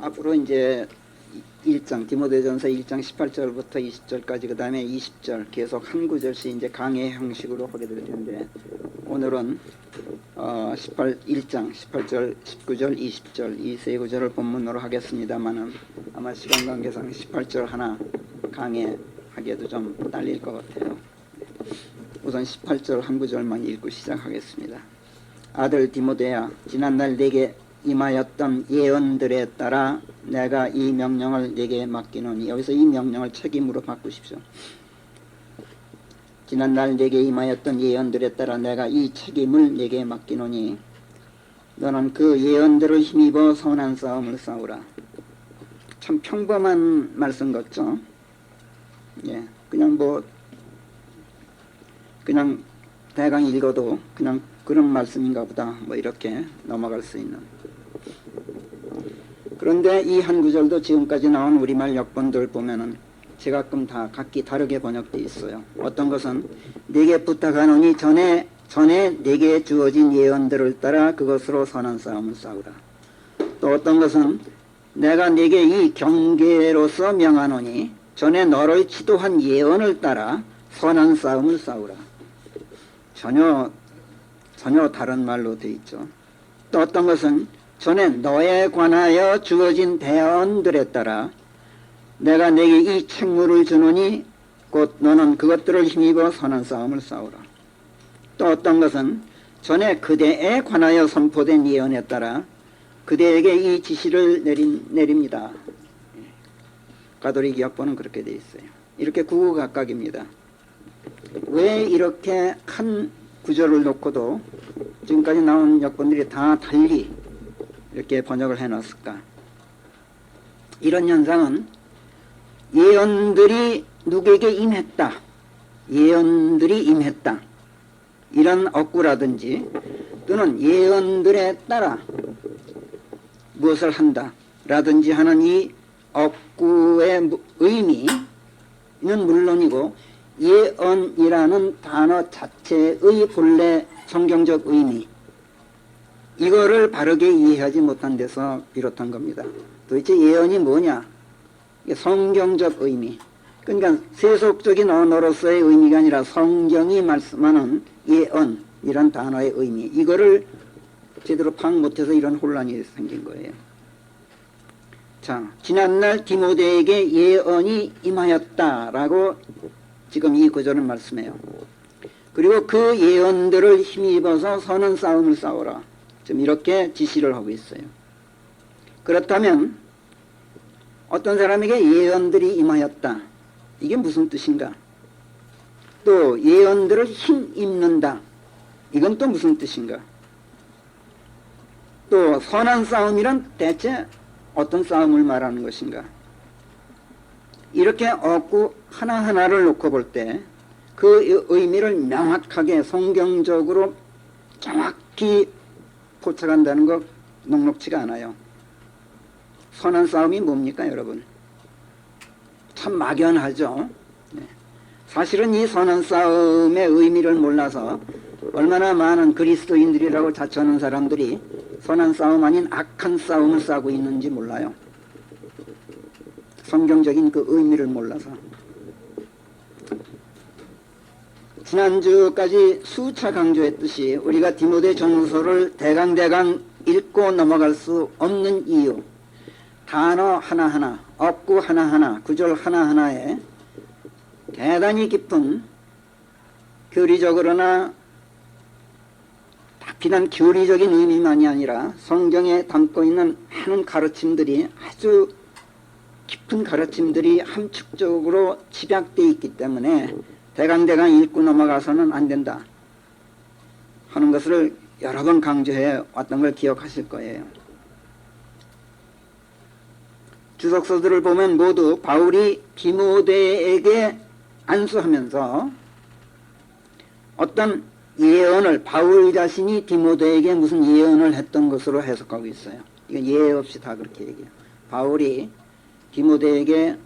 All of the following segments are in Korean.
앞으로 이제 1장 디모데전서 1장 18절부터 20절까지 그 다음에 20절 계속 한 구절씩 이제 강의 형식으로 하게 될 텐데 오늘은 1장 18절, 19절, 20절 이 세 구절을 본문으로 하겠습니다만은 아마 시간 관계상 18절 하나 강의하기에도 좀 딸릴 것 같아요. 우선 18절 한 구절만 읽고 시작하겠습니다. 아들 디모데야, 지난날 내게 임하였던 예언들에 따라 내가 이 명령을 내게 맡기노니, 여기서 이 명령을 책임으로 바꾸십시오. 지난날 내게 임하였던 예언들에 따라 내가 이 책임을 내게 맡기노니 너는 그 예언들을 힘입어 선한 싸움을 싸우라. 참 평범한 말씀 같죠? 예, 그냥 대강 읽어도 그냥 그런 말씀인가 보다 뭐 이렇게 넘어갈 수 있는. 그런데 이 한 구절도 지금까지 나온 우리말 역본들 보면은 제가끔 다 각기 다르게 번역되어 있어요. 어떤 것은 내게 부탁하노니 전에 내게 주어진 예언들을 따라 그것으로 선한 싸움을 싸우라. 또 어떤 것은 내가 내게 이 경계로서 명하노니 전에 너를 지도한 예언을 따라 선한 싸움을 싸우라. 전혀 다른 말로 되어 있죠. 또 어떤 것은 전에 너에 관하여 주어진 대언들에 따라 내가 내게 이 책무를 주노니 곧 너는 그것들을 힘입어 선한 싸움을 싸우라. 또 어떤 것은 전에 그대에 관하여 선포된 예언에 따라 그대에게 이 지시를 내립니다. 가톨릭 역본은 그렇게 되어 있어요. 이렇게 구구각각입니다. 왜 이렇게 한 구절을 놓고도 지금까지 나온 역본들이 다 달리 이렇게 번역을 해놨을까? 이런 현상은 예언들이 누구에게 임했다, 예언들이 임했다 이런 억구라든지 또는 예언들에 따라 무엇을 한다 라든지 하는 이 억구의 의미는 물론이고 예언이라는 단어 자체의 본래 성경적 의미 이거를 바르게 이해하지 못한 데서 비롯한 겁니다. 도대체 예언이 뭐냐? 성경적 의미, 그러니까 세속적인 언어로서의 의미가 아니라 성경이 말씀하는 예언이란 단어의 의미, 이거를 제대로 파악 못해서 이런 혼란이 생긴 거예요. 자, 지난날 디모데에게 예언이 임하였다라고 지금 이 구절은 말씀해요. 그리고 그 예언들을 힘입어서 선한 싸움을 싸워라. 지금 이렇게 지시를 하고 있어요. 그렇다면 어떤 사람에게 예언들이 임하였다. 이게 무슨 뜻인가? 또 예언들을 힘입는다. 이건 또 무슨 뜻인가? 또 선한 싸움이란 대체 어떤 싸움을 말하는 것인가? 이렇게 억구 하나하나를 놓고 볼 때 그 의미를 명확하게 성경적으로 정확히 포착한다는 것 녹록지가 않아요. 선한 싸움이 뭡니까 여러분? 참 막연하죠. 네. 사실은 이 선한 싸움의 의미를 몰라서 얼마나 많은 그리스도인들이라고 자처하는 사람들이 선한 싸움 아닌 악한 싸움을 싸고 있는지 몰라요. 성경적인 그 의미를 몰라서. 지난주까지 수차 강조했듯이 우리가 디모데 전서를 대강 읽고 넘어갈 수 없는 이유, 단어 하나하나, 억구 하나하나, 구절 하나하나에 대단히 깊은 교리적으로나 비단 교리적인 의미만이 아니라 성경에 담고 있는 많은 가르침들이 아주 깊은 가르침들이 함축적으로 집약되어 있기 때문에 대강 읽고 넘어가서는 안 된다 하는 것을 여러 번 강조해 왔던 걸 기억하실 거예요. 주석서들을 보면 모두 바울이 디모데에게 안수하면서 어떤 예언을 바울 자신이 디모데에게 무슨 예언을 했던 것으로 해석하고 있어요. 이건 예외 없이 다 그렇게 얘기해요. 바울이 디모데에게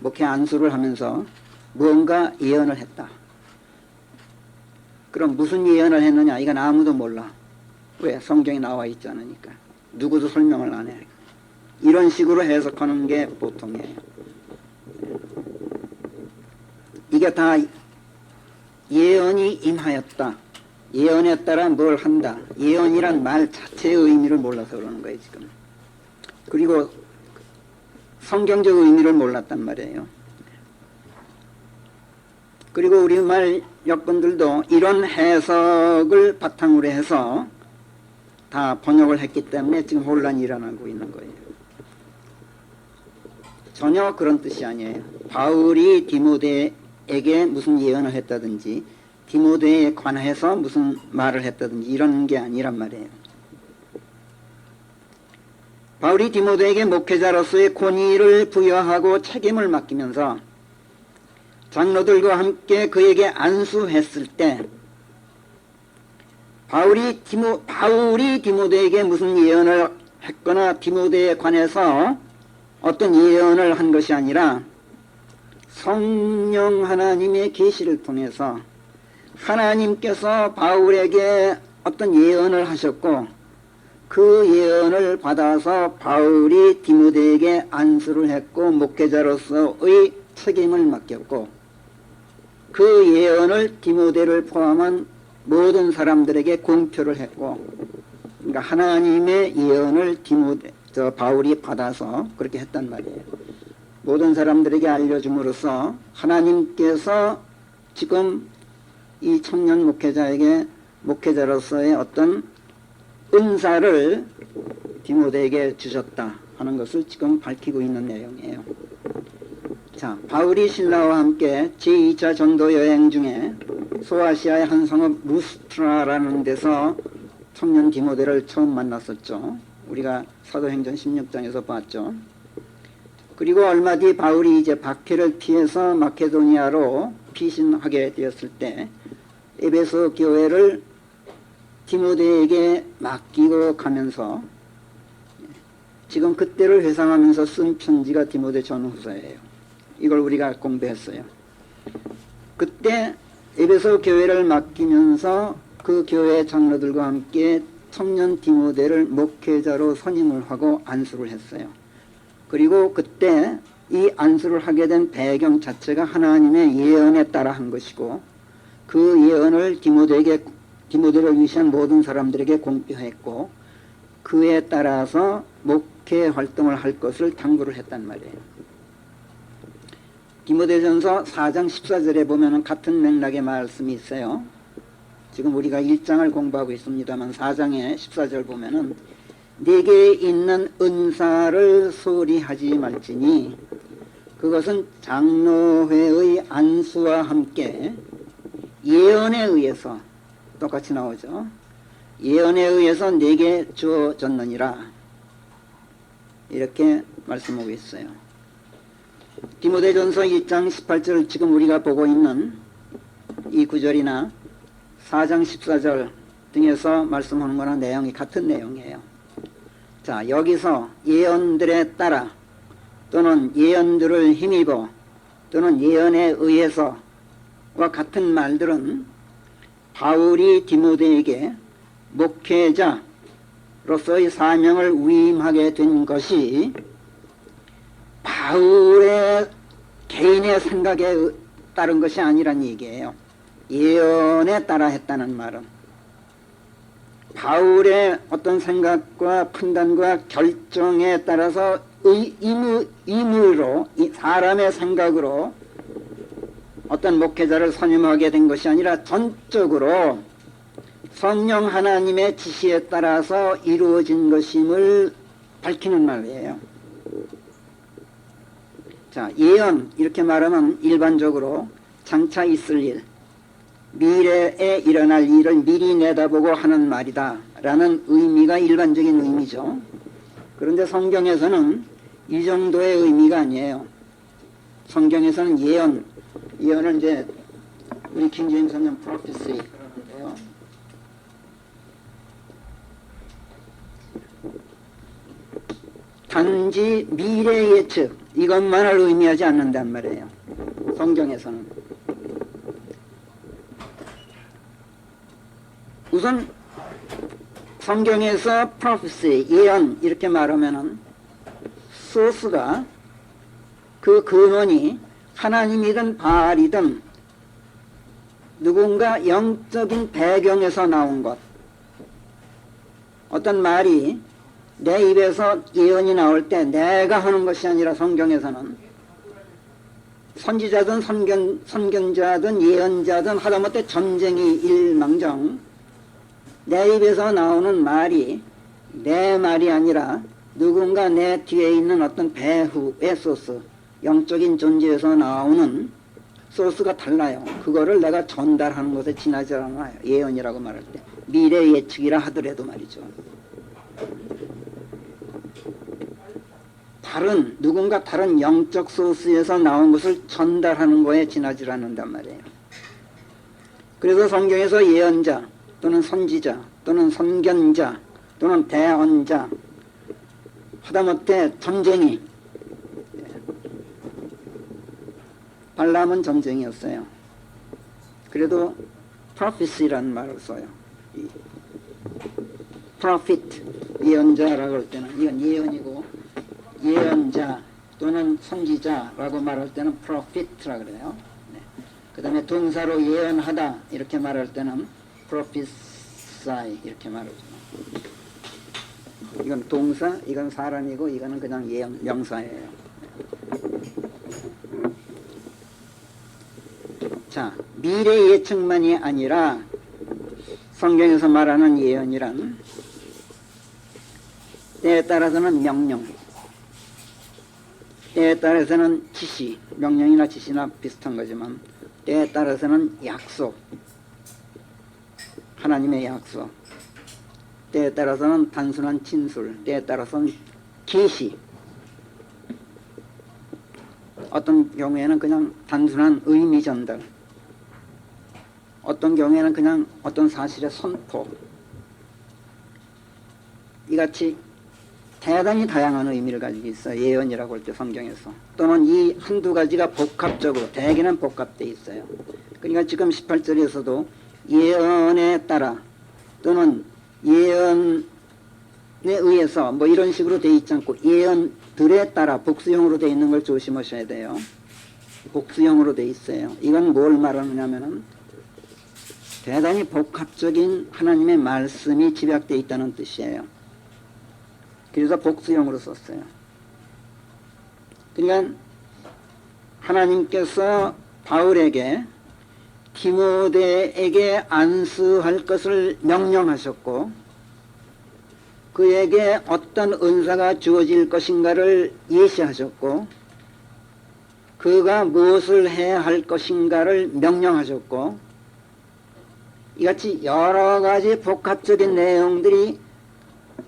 목회 안수를 하면서 무언가 예언을 했다. 그럼 무슨 예언을 했느냐? 이건 아무도 몰라. 왜? 성경에 나와 있지 않으니까. 누구도 설명을 안 해. 이런 식으로 해석하는 게 보통이에요. 이게 다 예언이 임하였다. 예언에 따라 뭘 한다. 예언이란 말 자체의 의미를 몰라서 그러는 거예요, 지금. 그리고 성경적 의미를 몰랐단 말이에요. 그리고 우리말 역분들도 이런 해석을 바탕으로 해서 다 번역을 했기 때문에 지금 혼란이 일어나고 있는 거예요. 전혀 그런 뜻이 아니에요. 바울이 디모데에게 무슨 예언을 했다든지 디모데에 관해서 무슨 말을 했다든지 이런 게 아니란 말이에요. 바울이 디모데에게 목회자로서의 권위를 부여하고 책임을 맡기면서 장로들과 함께 그에게 안수했을 때 바울이 디모데에게 무슨 예언을 했거나 디모데에 관해서 어떤 예언을 한 것이 아니라 성령 하나님의 계시를 통해서 하나님께서 바울에게 어떤 예언을 하셨고 그 예언을 받아서 바울이 디모데에게 안수를 했고 목회자로서의 책임을 맡겼고 그 예언을 디모데를 포함한 모든 사람들에게 공표를 했고 그러니까 하나님의 예언을 바울이 받아서 그렇게 했단 말이에요. 모든 사람들에게 알려줌으로써 하나님께서 지금 이 청년 목회자에게 목회자로서의 어떤 은사를 디모데에게 주셨다 하는 것을 지금 밝히고 있는 내용이에요. 자, 바울이 신라와 함께 제2차 전도 여행 중에 소아시아의 한 성읍 루스트라라는 데서 청년 디모데를 처음 만났었죠. 우리가 사도행전 16장에서 봤죠. 그리고 얼마 뒤 바울이 이제 박해를 피해서 마케도니아로 피신하게 되었을 때 에베소 교회를 디모데에게 맡기고 가면서 지금 그때를 회상하면서 쓴 편지가 디모데 전후서예요. 이걸 우리가 공부했어요. 그때 에베소 교회를 맡기면서 그 교회 장로들과 함께 청년 디모데를 목회자로 선임을 하고 안수를 했어요. 그리고 그때 이 안수를 하게 된 배경 자체가 하나님의 예언에 따라 한 것이고 그 예언을 디모데를 위시한 모든 사람들에게 공표했고 그에 따라서 목회 활동을 할 것을 당부를 했단 말이에요. 디모데전서 4장 14절에 보면 같은 맥락의 말씀이 있어요. 지금 우리가 1장을 공부하고 있습니다만 4장의 14절 보면은 네게 있는 은사를 소홀히 하지 말지니 그것은 장로회의 안수와 함께 예언에 의해서 똑같이 나오죠. 예언에 의해서 네게 주어졌느니라 이렇게 말씀하고 있어요. 디모데전서 1장 18절 지금 우리가 보고 있는 이 구절이나 4장 14절 등에서 말씀하는 거나 내용이 같은 내용이에요. 자, 여기서 예언들에 따라 또는 예언들을 힘입어 또는 예언에 의해서와 같은 말들은 바울이 디모데에게 목회자로서의 사명을 위임하게 된 것이 바울의 개인의 생각에 따른 것이 아니란 얘기예요. 예언에 따라 했다는 말은 바울의 어떤 생각과 판단과 결정에 따라서 임의로 사람의 생각으로 어떤 목회자를 선임하게 된 것이 아니라 전적으로 성령 하나님의 지시에 따라서 이루어진 것임을 밝히는 말이에요. 자, 예언 이렇게 말하면 일반적으로 장차 있을 일, 미래에 일어날 일을 미리 내다보고 하는 말이다 라는 의미가 일반적인 의미죠. 그런데 성경에서는 이 정도의 의미가 아니에요. 성경에서는 예언을 이제 우리 킹제임스는 prophecy 그러는데요. 단지 미래 예측 이것만을 의미하지 않는단 말이에요. 성경에서는 우선 성경에서 prophecy 예언 이렇게 말하면은 소스가 그 근원이 하나님이든 바알이든 누군가 영적인 배경에서 나온 것. 어떤 말이 내 입에서 예언이 나올 때 내가 하는 것이 아니라 성경에서는 선지자든 선견자든 예언자든 하다못해 전쟁이 일망정 내 입에서 나오는 말이 내 말이 아니라 누군가 내 뒤에 있는 어떤 배후의 소스, 영적인 존재에서 나오는 소스가 달라요. 그거를 내가 전달하는 것에 지나지 않아요. 예언이라고 말할 때. 미래 예측이라 하더라도 말이죠. 누군가 다른 영적 소스에서 나온 것을 전달하는 거에 지나지 않는단 말이에요. 그래서 성경에서 예언자 또는 선지자 또는 선견자 또는 대언자 하다못해 전쟁이 발람은 전쟁이었어요. 그래도 prophecy라는 말을 써요. prophet 예언자라고 할 때는 이건 예언이고 예언자 또는 선지자라고 말할 때는 prophet라 그래요. 네. 그 다음에 동사로 예언하다 이렇게 말할 때는 prophesy 이렇게 말하죠. 이건 동사, 이건 사람이고 이거는 그냥 예언, 명사예요. 자, 미래 예측만이 아니라 성경에서 말하는 예언이란 때에 따라서는 명령, 때에 따라서는 지시, 명령이나 지시나 비슷한 거지만 때에 따라서는 약속, 하나님의 약속, 때에 따라서는 단순한 진술, 때에 따라서는 계시, 어떤 경우에는 그냥 단순한 의미 전달, 어떤 경우에는 그냥 어떤 사실의 선포, 이같이 대단히 다양한 의미를 가지고 있어요. 예언이라고 할 때 성경에서. 또는 이 한두 가지가 복합적으로, 대개는 복합되어 있어요. 그러니까 지금 18절에서도 예언에 따라 또는 예언에 의해서 뭐 이런 식으로 되어 있지 않고 예언들에 따라 복수형으로 되어 있는 걸 조심하셔야 돼요. 복수형으로 되어 있어요. 이건 뭘 말하느냐면은 대단히 복합적인 하나님의 말씀이 집약되어 있다는 뜻이에요. 그래서 복수형으로 썼어요. 그러니까 하나님께서 바울에게 디모데에게 안수할 것을 명령하셨고 그에게 어떤 은사가 주어질 것인가를 예시하셨고 그가 무엇을 해야 할 것인가를 명령하셨고 이같이 여러 가지 복합적인 내용들이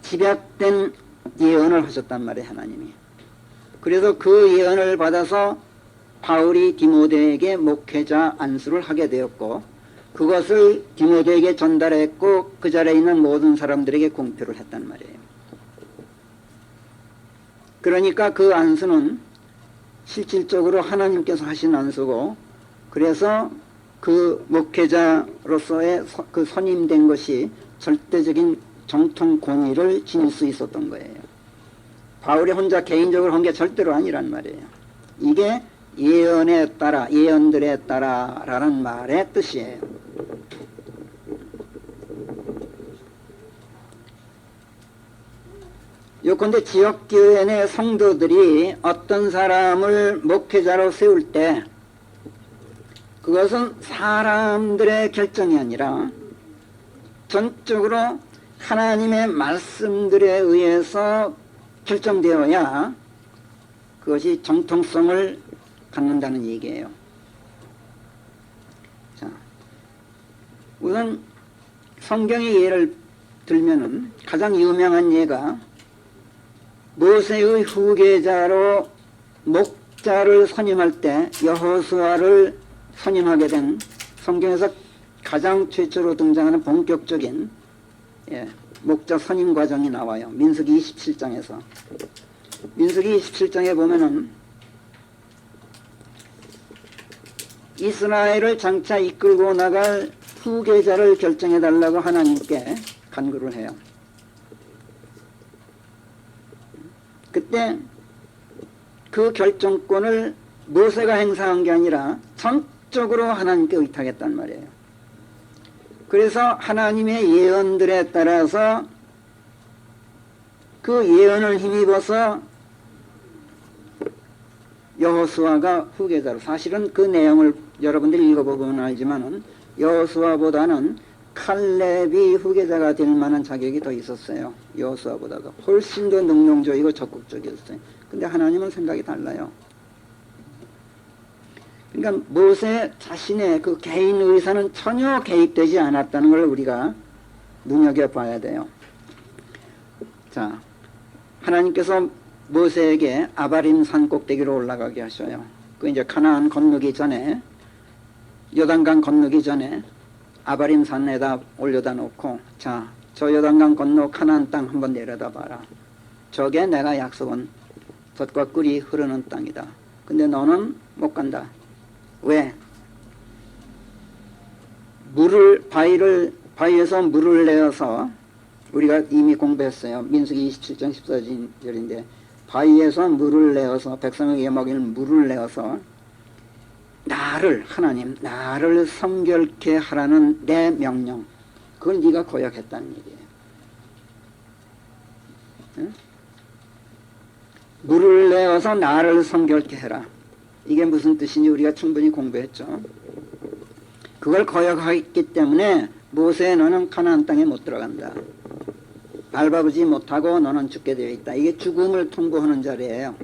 집약된 예언을 하셨단 말이에요. 하나님이. 그래서 그 예언을 받아서 바울이 디모데에게 목회자 안수를 하게 되었고 그것을 디모데에게 전달했고 그 자리에 있는 모든 사람들에게 공표를 했단 말이에요. 그러니까 그 안수는 실질적으로 하나님께서 하신 안수고 그래서 그 목회자로서의 그 선임된 것이 절대적인 정통 권위를 지닐 수 있었던 거예요. 바울이 혼자 개인적으로 한 게 절대로 아니란 말이에요. 이게 예언에 따라, 예언들에 따라 라는 말의 뜻이에요. 요컨대 지역교회 내 성도들이 어떤 사람을 목회자로 세울 때 그것은 사람들의 결정이 아니라 전적으로 하나님의 말씀들에 의해서 결정되어야 그것이 정통성을 갖는다는 얘기예요. 자, 우선 성경의 예를 들면은 가장 유명한 예가 모세의 후계자로 목자를 선임할 때 여호수아를 선임하게 된 성경에서 가장 최초로 등장하는 본격적인 목자 선임 과정이 나와요. 민수기 27장에서. 민수기 27장에 보면은 이스라엘을 장차 이끌고 나갈 후계자를 결정해 달라고 하나님께 간구를 해요. 그때 그 결정권을 모세가 행사한 게 아니라 전적으로 하나님께 의탁했단 말이에요. 그래서 하나님의 예언들에 따라서 그 예언을 힘입어서 여호수아가 후계자로, 사실은 그 내용을 여러분들이 읽어보면 알지만은 여호수아보다는 칼렙이 후계자가 될 만한 자격이 더 있었어요. 여호수아보다가 훨씬 더 능동적이고 적극적이었어요. 근데 하나님은 생각이 달라요. 그러니까 모세 자신의 그 개인 의사는 전혀 개입되지 않았다는 걸 우리가 눈여겨봐야 돼요. 자, 하나님께서 모세에게 아바림 산 꼭대기로 올라가게 하셔요. 그 이제 가나안 건너기 전에, 요단강 건너기 전에 아바림 산에다 올려다 놓고, 자, 저 요단강 건너 가나안 땅 한번 내려다 봐라. 저게 내가 약속한 젖과 꿀이 흐르는 땅이다. 근데 너는 못 간다. 왜? 바위에서 물을 내어서, 우리가 이미 공부했어요. 민수기 27장 14절인데, 바위에서 물을 내어서, 백성에게 먹일 물을 내어서 나를 성결케 하라는 내 명령, 그걸 네가 거역했다는 얘기예요. 응? 물을 내어서 나를 성결케 해라. 이게 무슨 뜻인지 우리가 충분히 공부했죠. 그걸 거역했기 때문에 모세, 너는 가나안 땅에 못 들어간다. 밟아보지 못하고 너는 죽게 되어 있다. 이게 죽음을 통보하는 자리예요.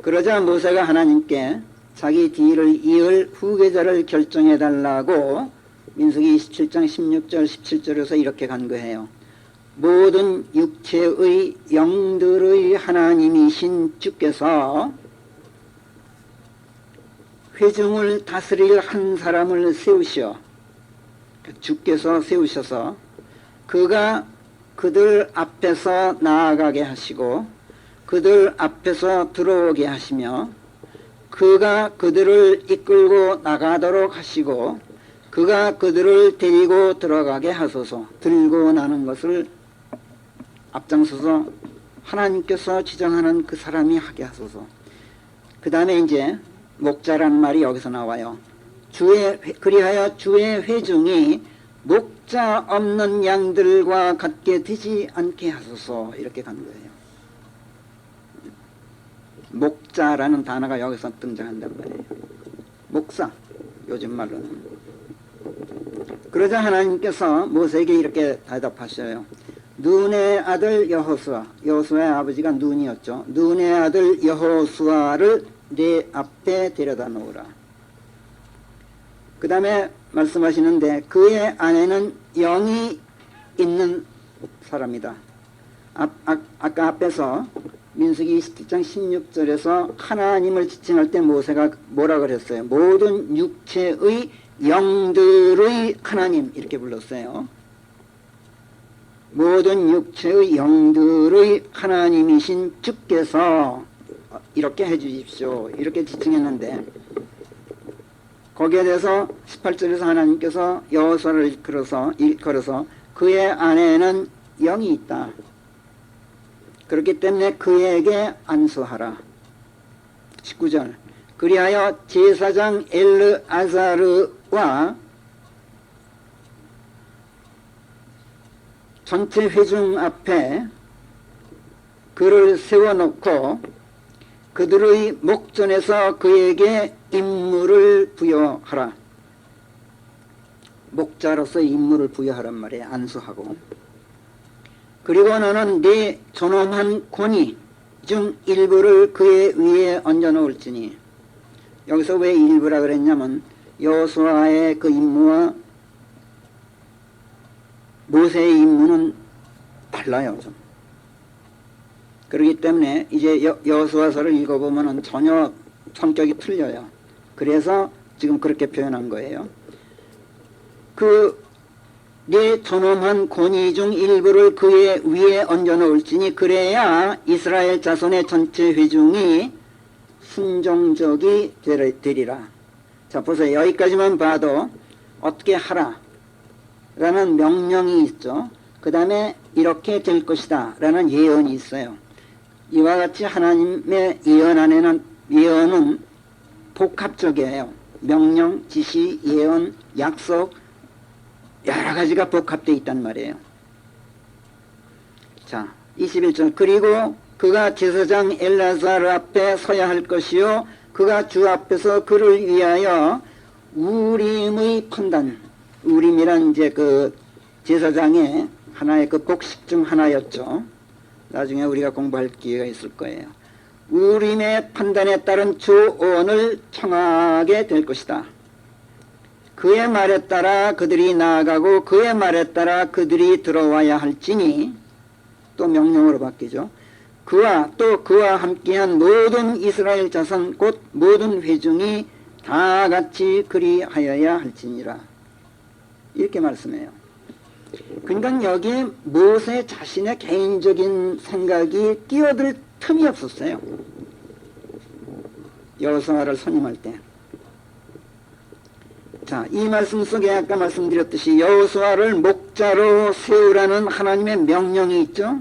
그러자 모세가 하나님께 자기 뒤를 이을 후계자를 결정해달라고 민수기 27장 16절 17절에서 이렇게 간구해요. 모든 육체의 영들의 하나님이신 주께서 회중을 다스릴 한 사람을 세우시어, 주께서 세우셔서 그가 그들 앞에서 나아가게 하시고 그들 앞에서 들어오게 하시며 그가 그들을 이끌고 나가도록 하시고 그가 그들을 데리고 들어가게 하소서. 들고 나는 것을 앞장서서 하나님께서 지정하는 그 사람이 하게 하소서. 그 다음에 이제 목자라는 말이 여기서 나와요. 그리하여 주의 회중이 목자 없는 양들과 같게 되지 않게 하소서. 이렇게 간 거예요. 목자라는 단어가 여기서 등장한단 말이에요. 목사, 요즘 말로는. 그러자 하나님께서 모세에게 이렇게 대답하셔요. 눈의 아들 여호수아의 아버지가 눈이었죠. 눈의 아들 여호수아를 내 앞에 데려다 놓으라. 그 다음에 말씀하시는데 그의 안에는 영이 있는 사람이다. 아까 앞에서 민수기 27장 16절에서 하나님을 지칭할 때 모세가 뭐라 그랬어요? 모든 육체의 영들의 하나님, 이렇게 불렀어요. 모든 육체의 영들의 하나님이신 주께서 이렇게 해주십시오. 이렇게 지칭했는데 거기에 대해서 18절에서 하나님께서 여호수아를 일컬어서 그의 안에는 영이 있다. 그렇기 때문에 그에게 안수하라. 19절 그리하여 제사장 엘르아사르와 전체 회중 앞에 그를 세워놓고 그들의 목전에서 그에게 임무를 부여하라. 목자로서 임무를 부여하란 말이에요. 안수하고. 그리고 너는 네 존엄한 권위 중 일부를 그의 위에 얹어놓을지니. 여기서 왜 일부라 그랬냐면 여호수아의 그 임무와 모세의 임무는 달라요. 좀. 그렇기 때문에 이제 여호수아서를 읽어보면 전혀 성격이 틀려요. 그래서 지금 그렇게 표현한 거예요. 내 존엄한 권위 중 일부를 그의 위에 얹어놓을지니 그래야 이스라엘 자손의 전체 회중이 순종적이 되리라. 자, 보세요. 여기까지만 봐도 어떻게 하라 라는 명령이 있죠. 그 다음에 이렇게 될 것이다 라는 예언이 있어요. 이와 같이 하나님의 예언 안에는 예언은 복합적이에요. 명령, 지시, 예언, 약속 여러 가지가 복합되어 있단 말이에요. 자, 21절. 그리고 그가 제사장 엘라사르 앞에 서야 할 것이요 그가 주 앞에서 그를 위하여 우림의 판단, 우림이란 이제 그 제사장의 하나의 그 복식 중 하나였죠. 나중에 우리가 공부할 기회가 있을 거예요. 우림의 판단에 따른 조언을 청하게 될 것이다. 그의 말에 따라 그들이 나아가고 그의 말에 따라 그들이 들어와야 할지니, 또 명령으로 바뀌죠. 그와 함께한 모든 이스라엘 자손 곧 모든 회중이 다 같이 그리하여야 할지니라. 이렇게 말씀해요. 그러니까 여기에 모세 자신의 개인적인 생각이 끼어들 틈이 없었어요. 여호수아를 선임할 때. 자, 이 말씀 속에 아까 말씀드렸듯이 여호수아를 목자로 세우라는 하나님의 명령이 있죠.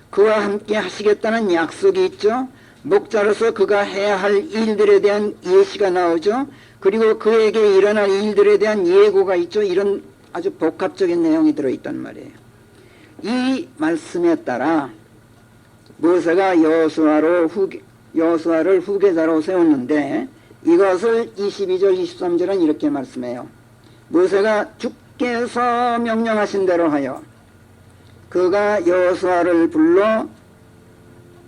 그와 함께 하시겠다는 약속이 있죠. 목자로서 그가 해야 할 일들에 대한 예시가 나오죠. 그리고 그에게 일어날 일들에 대한 예고가 있죠. 이런 아주 복합적인 내용이 들어있단 말이에요. 이 말씀에 따라 모세가 여호수아를 후계자로 세웠는데 이것을 22절 23절은 이렇게 말씀해요. 모세가 주께서 명령하신 대로 하여 그가 여호수아를 불러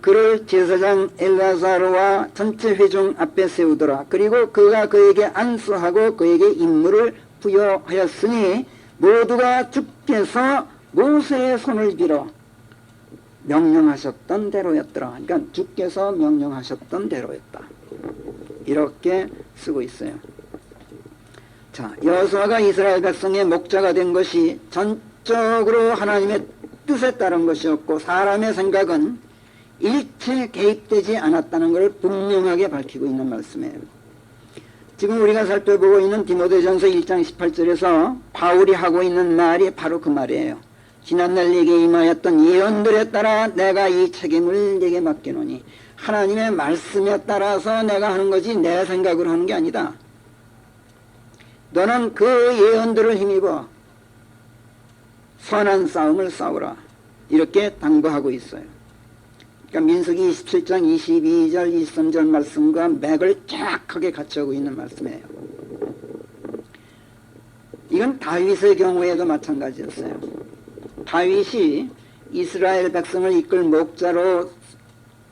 그를 제사장 엘라사르와 전체 회중 앞에 세우더라. 그리고 그가 그에게 안수하고 그에게 임무를 부여하였으니 모두가 주께서 모세의 손을 빌어 명령하셨던 대로였더라. 그러니까 주께서 명령하셨던 대로였다. 이렇게 쓰고 있어요. 자, 여호수아가 이스라엘 백성의 목자가 된 것이 전적으로 하나님의 뜻에 따른 것이었고 사람의 생각은 일체 개입되지 않았다는 것을 분명하게 밝히고 있는 말씀이에요. 지금 우리가 살펴보고 있는 디모데전서 1장 18절에서 바울이 하고 있는 말이 바로 그 말이에요. 지난날 내게 임하였던 예언들에 따라 내가 이 책임을 내게 맡기노니 하나님의 말씀에 따라서 내가 하는 거지 내 생각으로 하는 게 아니다. 너는 그 예언들을 힘입어 선한 싸움을 싸우라. 이렇게 당부하고 있어요. 그러니까 민수기 27장 22절 23절 말씀과 맥을 정확하게 갖추고 있는 말씀이에요. 이건 다윗의 경우에도 마찬가지였어요. 다윗이 이스라엘 백성을 이끌 목자로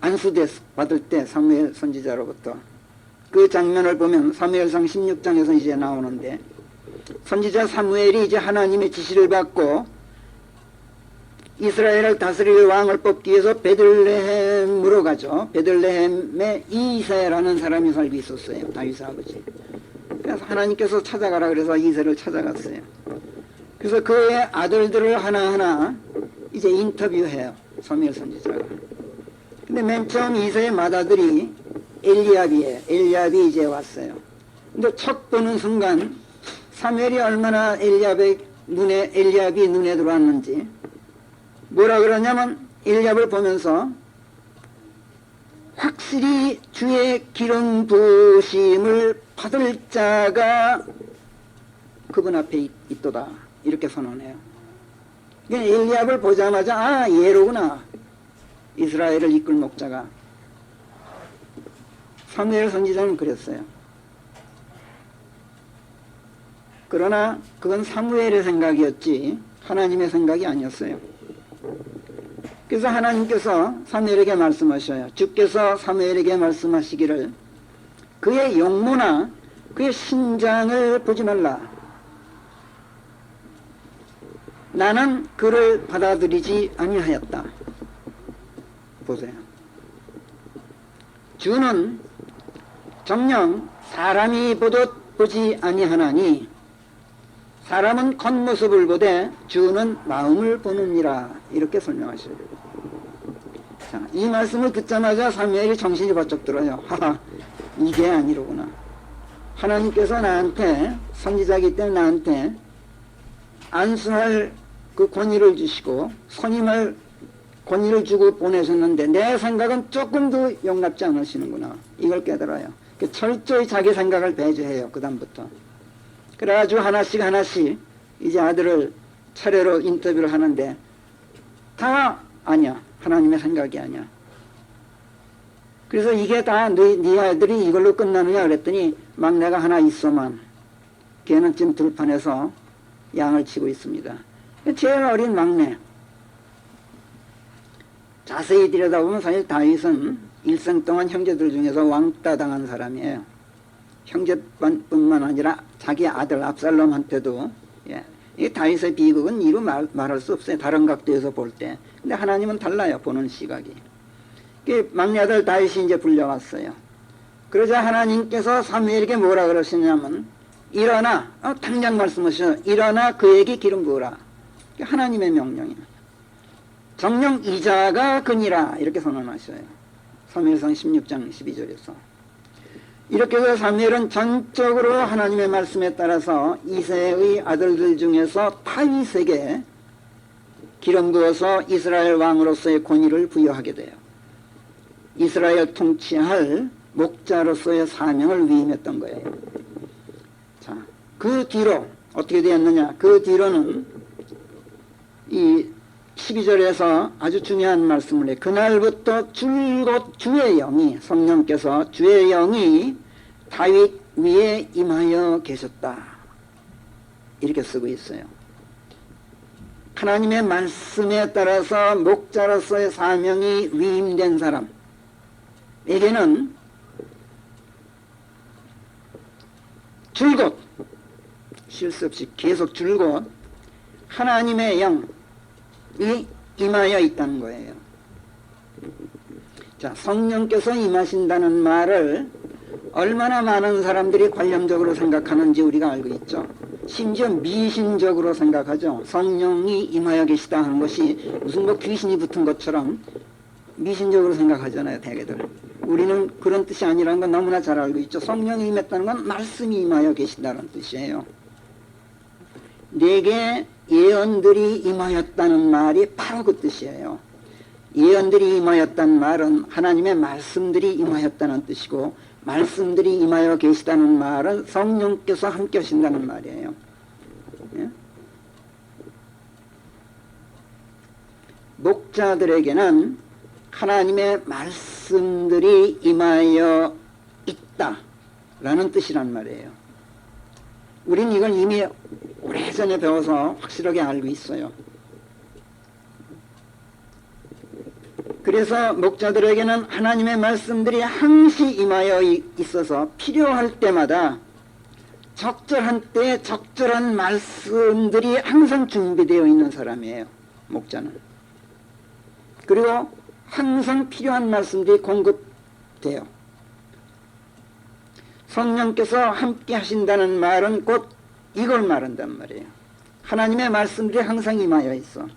안수받을 때 사무엘 선지자로부터 그 장면을 보면 사무엘상 16장에서 이제 나오는데 선지자 사무엘이 이제 하나님의 지시를 받고 이스라엘을 다스릴 왕을 뽑기 위해서 베들레헴으로 가죠. 베들레헴에 이새라는 사람이 살고 있었어요. 다윗의 아버지. 그래서 하나님께서 찾아가라 그래서 이새를 찾아갔어요. 그래서 그의 아들들을 하나하나 이제 인터뷰해요. 사무엘 선지자가. 근데 맨 처음 이새의 맏아들이 엘리압이에요. 엘리압이 이제 왔어요. 근데 첫 보는 순간 사무엘이 얼마나 엘리압이 눈에 들어왔는지 뭐라 그러냐면 엘리압을 보면서 확실히 주의 기름 부으심을 받을 자가 그분 앞에 있도다. 이렇게 선언해요. 그러니까 엘리압을 보자마자 아 얘로구나. 이스라엘을 이끌 목자가. 사무엘 선지자는 그랬어요. 그러나 그건 사무엘의 생각이었지 하나님의 생각이 아니었어요. 그래서 하나님께서 사무엘에게 말씀하셔요. 주께서 사무엘에게 말씀하시기를 그의 용모나 그의 신장을 보지 말라. 나는 그를 받아들이지 아니하였다. 보세요. 주는 정녕 사람이 보듯 보지 아니하나니 사람은 겉모습을 보되 주는 마음을 보느니라. 이렇게 설명하셔요. 자, 이 말씀을 듣자마자 사무엘이 정신이 바짝 들어요. 하하, 이게 아니로구나. 하나님께서 나한테 선지자이기 때문에 나한테 안수할 그 권위를 주시고 선임할 권위를 주고 보내셨는데 내 생각은 조금 더 용납지 않으시는구나. 이걸 깨달아요. 철저히 자기 생각을 배제해요. 그 다음부터. 그래가지고 하나씩 이제 아들을 차례로 인터뷰를 하는데 다 아니야. 하나님의 생각이 아니야. 그래서 이게 다 네 아들이 이걸로 끝나느냐 그랬더니 막내가 하나 있어만 걔는 지금 들판에서 양을 치고 있습니다. 제일 어린 막내. 자세히 들여다보면 사실 다윗은 일생 동안 형제들 중에서 왕따 당한 사람이에요. 형제뿐만 아니라 자기 아들 압살롬한테도. 이 다윗의 비극은 이루 말할 수 없어요. 다른 각도에서 볼 때. 근데 하나님은 달라요. 보는 시각이. 막내 아들 다윗이 이제 불려왔어요. 그러자 하나님께서 사무엘에게 뭐라 그러시냐면 일어나, 당장 말씀하셔. 일어나 그에게 기름 부으라. 하나님의 명령이에요. 정령 이자가 그니라 이렇게 선언하셔요. 사무엘상 16장 12절에서. 이렇게 해서 사무엘은 전적으로 하나님의 말씀에 따라서 이새의 아들들 중에서 다윗에게 기름 부어서 이스라엘 왕으로서의 권위를 부여하게 돼요. 이스라엘 통치할 목자로서의 사명을 위임했던 거예요. 자, 그 뒤로 어떻게 되었느냐? 그 뒤로는 이 12절에서 아주 중요한 말씀을 해요. 그날부터 줄곧 주의 영이, 성령께서 주의 영이 다윗 위에 임하여 계셨다. 이렇게 쓰고 있어요. 하나님의 말씀에 따라서 목자로서의 사명이 위임된 사람에게는 줄곧, 쉴 수 없이 계속 줄곧 하나님의 영이 임하여 있다는 거예요. 자, 성령께서 임하신다는 말을 얼마나 많은 사람들이 관념적으로 생각하는지 우리가 알고 있죠. 심지어 미신적으로 생각하죠. 성령이 임하여 계시다 하는 것이 무슨 뭐 귀신이 붙은 것처럼 미신적으로 생각하잖아요. 대개들. 우리는 그런 뜻이 아니라는 건 너무나 잘 알고 있죠. 성령이 임했다는 건 말씀이 임하여 계신다는 뜻이에요. 내게 예언들이 임하였다는 말이 바로 그 뜻이에요. 예언들이 임하였다는 말은 하나님의 말씀들이 임하였다는 뜻이고, 말씀들이 임하여 계시다는 말은 성령께서 함께 하신다는 말이에요. 예? 목자들에게는 하나님의 말씀들이 임하여 있다라는 뜻이란 말이에요. 우린 이걸 이미 오래전에 배워서 확실하게 알고 있어요. 그래서 목자들에게는 하나님의 말씀들이 항시 임하여 있어서 필요할 때마다 적절한 때에 적절한 말씀들이 항상 준비되어 있는 사람이에요. 목자는. 그리고 항상 필요한 말씀들이 공급돼요. 성령께서 함께 하신다는 말은 곧 이걸 말한단 말이에요. 하나님의 말씀들이 항상 임하여 있어.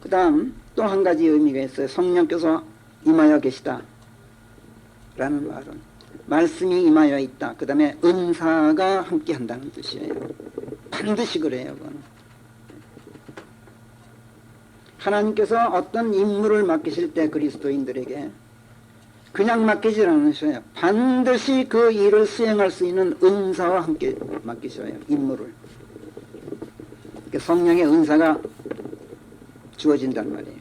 그 다음 또 한 가지 의미가 있어요. 성령께서 임하여 계시다 라는 말은 말씀이 임하여 있다. 그 다음에 은사가 함께 한다는 뜻이에요. 반드시 그래요. 그건. 하나님께서 어떤 임무를 맡기실 때 그리스도인들에게 그냥 맡기질 않으셔요. 반드시 그 일을 수행할 수 있는 은사와 함께 맡기셔요. 임무를. 성령의 은사가 주어진단 말이에요.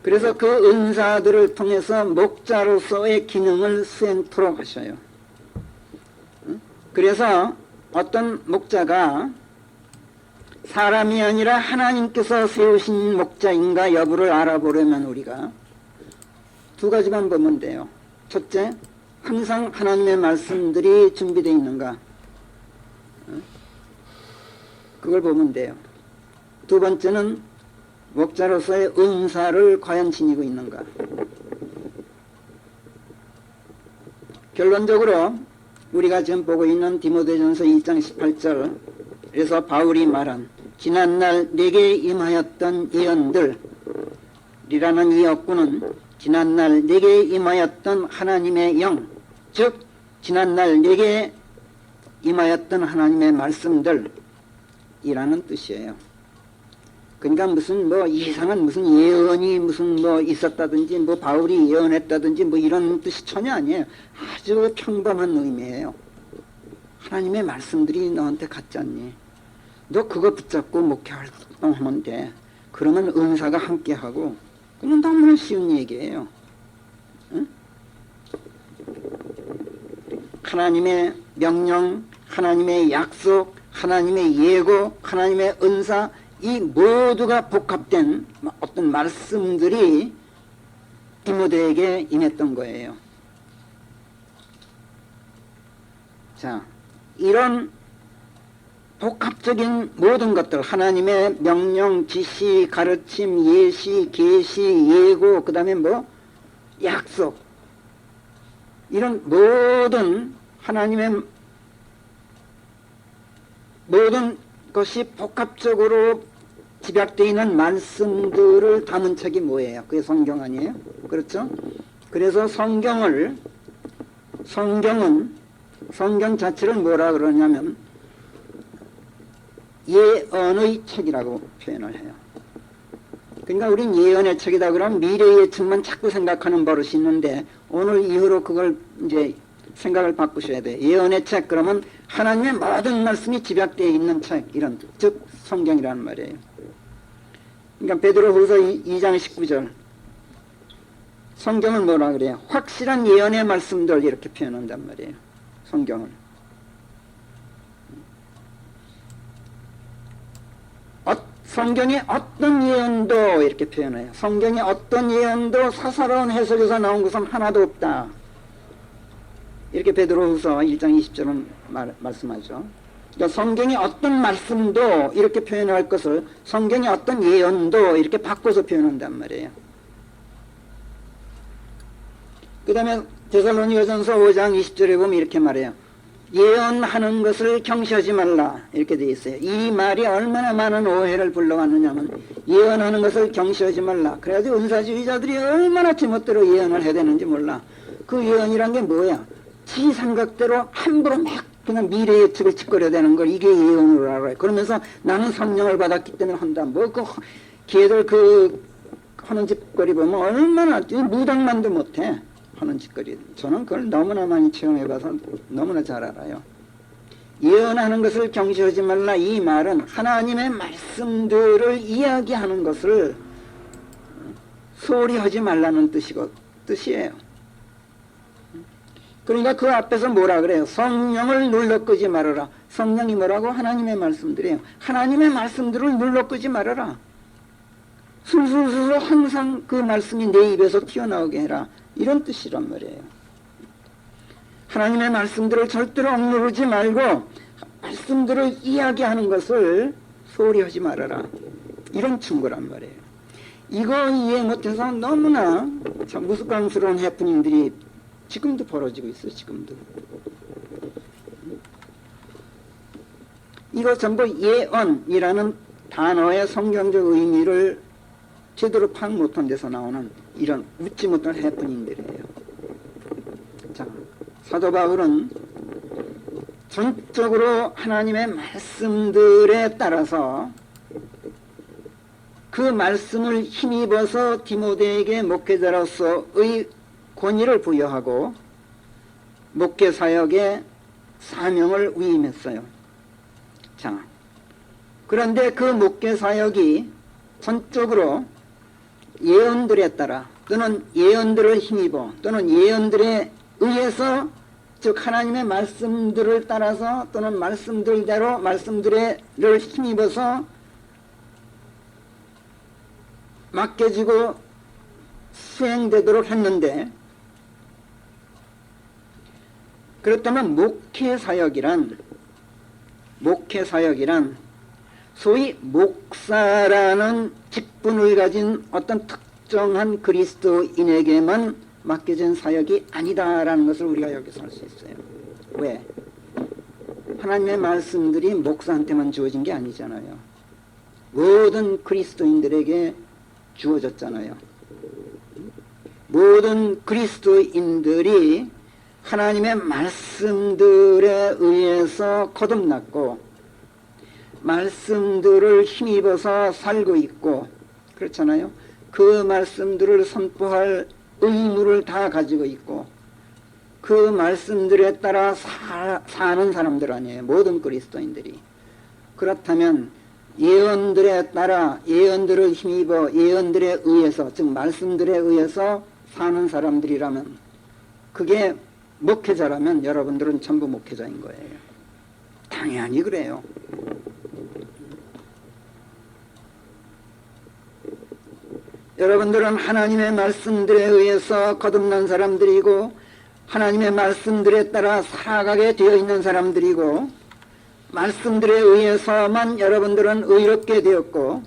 그래서 그 은사들을 통해서 목자로서의 기능을 수행토록 하셔요. 그래서 어떤 목자가 사람이 아니라 하나님께서 세우신 목자인가 여부를 알아보려면 우리가 두 가지만 보면 돼요. 첫째, 항상 하나님의 말씀들이 준비되어 있는가, 그걸 보면 돼요. 두 번째는 목자로서의 은사를 과연 지니고 있는가. 결론적으로 우리가 지금 보고 있는 디모데전서 2장 18절에서 바울이 말한 지난날 내게 임하였던 예언들이라는 이 어구는 지난날 내게 임하였던 하나님의 영, 즉 지난날 내게 임하였던 하나님의 말씀들이라는 뜻이에요. 그러니까 무슨 뭐 이상한 무슨 예언이 무슨 뭐 있었다든지 뭐 바울이 예언했다든지 뭐 이런 뜻이 전혀 아니에요. 아주 평범한 의미예요. 하나님의 말씀들이 너한테 같지 않니? 너 그거 붙잡고 목회 활동하면 돼. 그러면 은사가 함께하고. 그건 너무나 쉬운 얘기예요. 응? 하나님의 명령, 하나님의 약속, 하나님의 예고, 하나님의 은사, 이 모두가 복합된 어떤 말씀들이 디모데에게 임했던 거예요. 자, 이런 복합적인 모든 것들, 하나님의 명령, 지시, 가르침, 예시, 계시, 예고, 그 다음에 뭐 약속, 이런 모든 하나님의 모든 것이 복합적으로 집약되어 있는 말씀들을 담은 책이 뭐예요? 그게 성경 아니에요? 그렇죠? 그래서 성경 자체를 뭐라 그러냐면 예언의 책이라고 표현을 해요. 그러니까 우린 예언의 책이다 그러면 미래의 책만 자꾸 생각하는 버릇이 있는데 오늘 이후로 그걸 이제 생각을 바꾸셔야 돼요. 예언의 책 그러면 하나님의 모든 말씀이 집약되어 있는 책, 이런 즉 성경이라는 말이에요. 그러니까 베드로후서 2장 19절 성경을 뭐라 그래요? 확실한 예언의 말씀들 이렇게 표현한단 말이에요. 성경을 성경의 어떤 예언도 이렇게 표현해요. 성경의 어떤 예언도 사사로운 해석에서 나온 것은 하나도 없다. 이렇게 베드로후서 1장 20절은 말씀하죠. 그러니까 성경의 어떤 말씀도 이렇게 표현할 것을 성경의 어떤 예언도 이렇게 바꿔서 표현한단 말이에요. 그 다음에 데살로니가전서 5장 20절에 보면 이렇게 말해요. 예언하는 것을 경시하지 말라 이렇게 되어 있어요. 이 말이 얼마나 많은 오해를 불러왔느냐면 예언하는 것을 경시하지 말라. 그래가지고 은사주의자들이 얼마나 제멋대로 예언을 해야 되는지 몰라. 그 예언이란 게 뭐야? 지 생각대로 함부로 막 그냥 미래 예측을 짓거려야 되는 걸 이게 예언으로 알아요. 그러면서 나는 성령을 받았기 때문에 한다. 뭐 그 걔들 그 하는 짓거리 보면 얼마나 무당만도 못해. 하는 짓거리. 저는 그걸 너무나 많이 체험해봐서 너무나 잘 알아요. 예언하는 것을 경시하지 말라. 이 말은 하나님의 말씀들을 이야기하는 것을 소홀히 하지 말라는 뜻이에요. 그러니까 그 앞에서 뭐라 그래요? 성령을 눌러 끄지 말아라. 성령이 뭐라고? 하나님의 말씀들이에요. 하나님의 말씀들을 눌러 끄지 말아라. 술술술 항상 그 말씀이 내 입에서 튀어나오게 해라. 이런 뜻이란 말이에요. 하나님의 말씀들을 절대로 억누르지 말고 말씀들을 이야기하는 것을 소홀히 하지 말아라. 이런 충고란 말이에요. 이거 이해 못해서 너무나 참 우스꽝스러운 해프닝들이 지금도 벌어지고 있어요. 지금도. 이거 전부 예언이라는 단어의 성경적 의미를 제대로 파악 못한 데서 나오는 이런 웃지 못할 해프닝들이에요. 자, 사도 바울은 전적으로 하나님의 말씀들에 따라서 그 말씀을 힘입어서 디모데에게 목회자로서의 권위를 부여하고 목회 사역의 사명을 위임했어요. 자, 그런데 그 목회 사역이 전적으로 예언들에 따라 또는 예언들을 힘입어 또는 예언들에 의해서 즉 하나님의 말씀들을 따라서 또는 말씀들대로 말씀들을 힘입어서 맡겨지고 수행되도록 했는데 그렇다면 목회사역이란 소위 목사라는 직분을 가진 어떤 특정한 그리스도인에게만 맡겨진 사역이 아니다라는 것을 우리가 여기서 알 수 있어요. 왜? 하나님의 말씀들이 목사한테만 주어진 게 아니잖아요. 모든 그리스도인들에게 주어졌잖아요. 모든 그리스도인들이 하나님의 말씀들에 의해서 거듭났고 말씀들을 힘입어서 살고 있고, 그렇잖아요. 그 말씀들을 선포할 의무를 다 가지고 있고, 그 말씀들에 따라 사는 사람들 아니에요. 모든 그리스도인들이. 그렇다면 예언들에 따라, 예언들을 힘입어 예언들에 의해서, 즉 말씀들에 의해서 사는 사람들이라면, 그게 목회자라면 여러분들은 전부 목회자인 거예요. 당연히 그래요. 여러분들은 하나님의 말씀들에 의해서 거듭난 사람들이고, 하나님의 말씀들에 따라 살아가게 되어 있는 사람들이고, 말씀들에 의해서만 여러분들은 의롭게 되었고,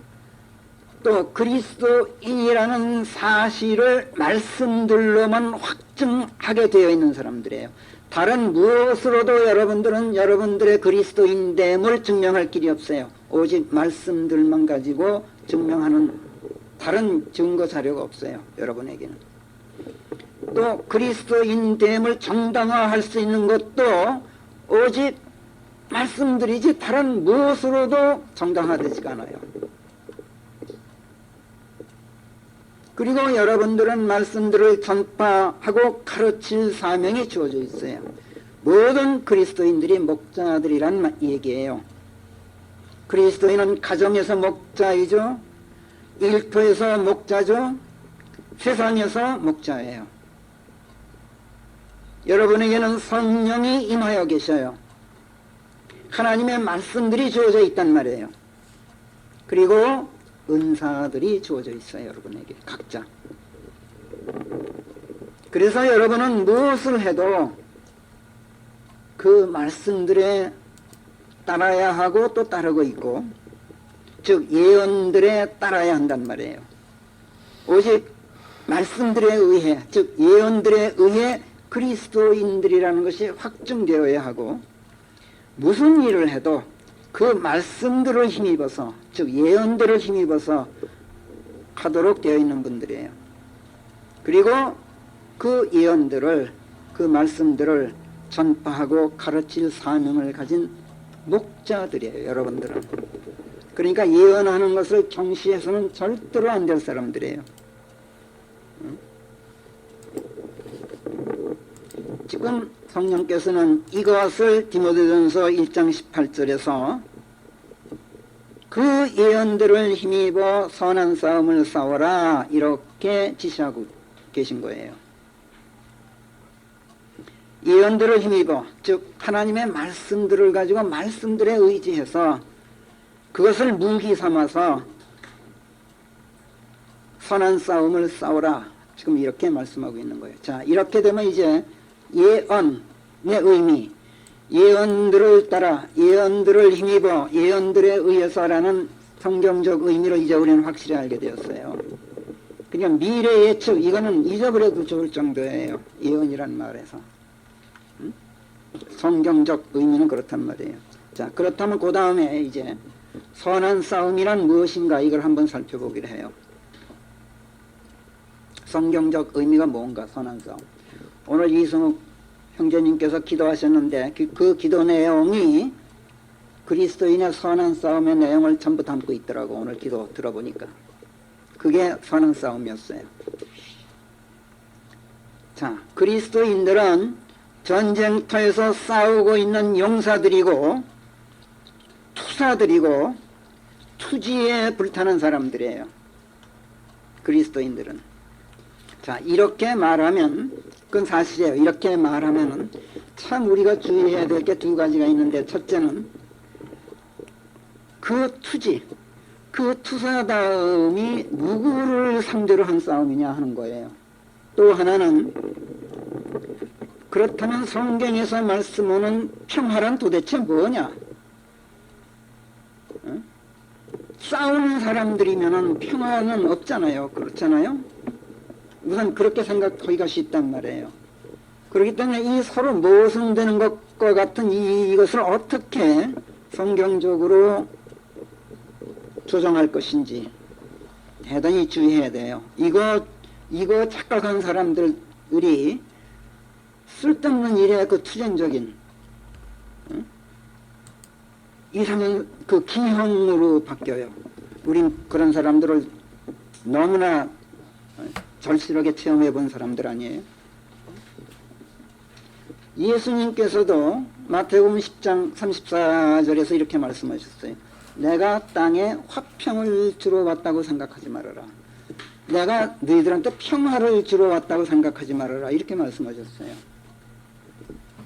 또 그리스도인이라는 사실을 말씀들로만 확증하게 되어 있는 사람들이에요. 다른 무엇으로도 여러분들은 여러분들의 그리스도인됨을 증명할 길이 없어요. 오직 말씀들만 가지고 증명하는 다른 증거 자료가 없어요. 여러분에게는. 또 그리스도인됨을 정당화할 수 있는 것도 오직 말씀들이지 다른 무엇으로도 정당화되지가 않아요. 그리고 여러분들은 말씀들을 전파하고 가르칠 사명이 주어져 있어요. 모든 그리스도인들이 목자들이란 얘기예요. 그리스도인은 가정에서 목자이죠. 일터에서 목자죠. 세상에서 목자예요. 여러분에게는 성령이 임하여 계셔요. 하나님의 말씀들이 주어져 있단 말이에요. 그리고 은사들이 주어져 있어요. 여러분에게 각자. 그래서 여러분은 무엇을 해도 그 말씀들에 따라야 하고 또 따르고 있고, 즉 예언들에 따라야 한단 말이에요. 오직 말씀들에 의해, 즉 예언들에 의해 그리스도인들이라는 것이 확증되어야 하고, 무슨 일을 해도 그 말씀들을 힘입어서, 즉 예언들을 힘입어서 하도록 되어 있는 분들이에요. 그리고 그 예언들을, 그 말씀들을 전파하고 가르칠 사명을 가진 목자들이에요. 여러분들은. 그러니까 예언하는 것을 경시해서는 절대로 안 될 사람들이에요. 지금 성령께서는 이것을 디모데전서 1장 18절에서 그 예언들을 힘입어 선한 싸움을 싸워라 이렇게 지시하고 계신 거예요. 예언들을 힘입어, 즉 하나님의 말씀들을 가지고 말씀들에 의지해서 그것을 무기 삼아서 선한 싸움을 싸워라. 지금 이렇게 말씀하고 있는 거예요. 자, 이렇게 되면 이제 예언의 의미, 예언들을 따라, 예언들을 힘입어, 예언들에 의해서라는 성경적 의미를 이제 우리는 확실히 알게 되었어요. 그냥 미래 예측, 이거는 잊어버려도 좋을 정도예요. 예언이란 말에서. 성경적 의미는 그렇단 말이에요. 자, 그렇다면 그 다음에 이제 선한 싸움이란 무엇인가 이걸 한번 살펴보기로 해요. 성경적 의미가 뭔가, 선한 싸움. 오늘 이승욱 형제님께서 기도하셨는데 그 기도 내용이 그리스도인의 선한 싸움의 내용을 전부 담고 있더라고. 오늘 기도 들어보니까 그게 선한 싸움이었어요. 자, 그리스도인들은 전쟁터에서 싸우고 있는 용사들이고 투사들이고 투지에 불타는 사람들이에요. 그리스도인들은. 자, 이렇게 말하면, 그건 사실이에요. 이렇게 말하면은 참 우리가 주의해야 될 게 두 가지가 있는데, 첫째는 그 투지, 그 투사다움이 누구를 상대로 한 싸움이냐 하는 거예요. 또 하나는, 그렇다면 성경에서 말씀하는 평화란 도대체 뭐냐? 싸우는 사람들이면은 평화는 없잖아요. 그렇잖아요? 우선 그렇게 생각하기가 쉽단 말이에요. 그렇기 때문에 이 서로 모순되는 것과 같은 이것을 어떻게 성경적으로 조정할 것인지 대단히 주의해야 돼요. 이거 착각한 사람들이 쓸데없는 일에 그 투쟁적인 이상한 그 기형으로 바뀌어요. 우린 그런 사람들을 너무나 절실하게 체험해 본 사람들 아니에요. 예수님께서도 마태복음 10장 34절에서 이렇게 말씀하셨어요. 내가 땅에 화평을 주러 왔다고 생각하지 말아라. 내가 너희들한테 평화를 주러 왔다고 생각하지 말아라. 이렇게 말씀하셨어요.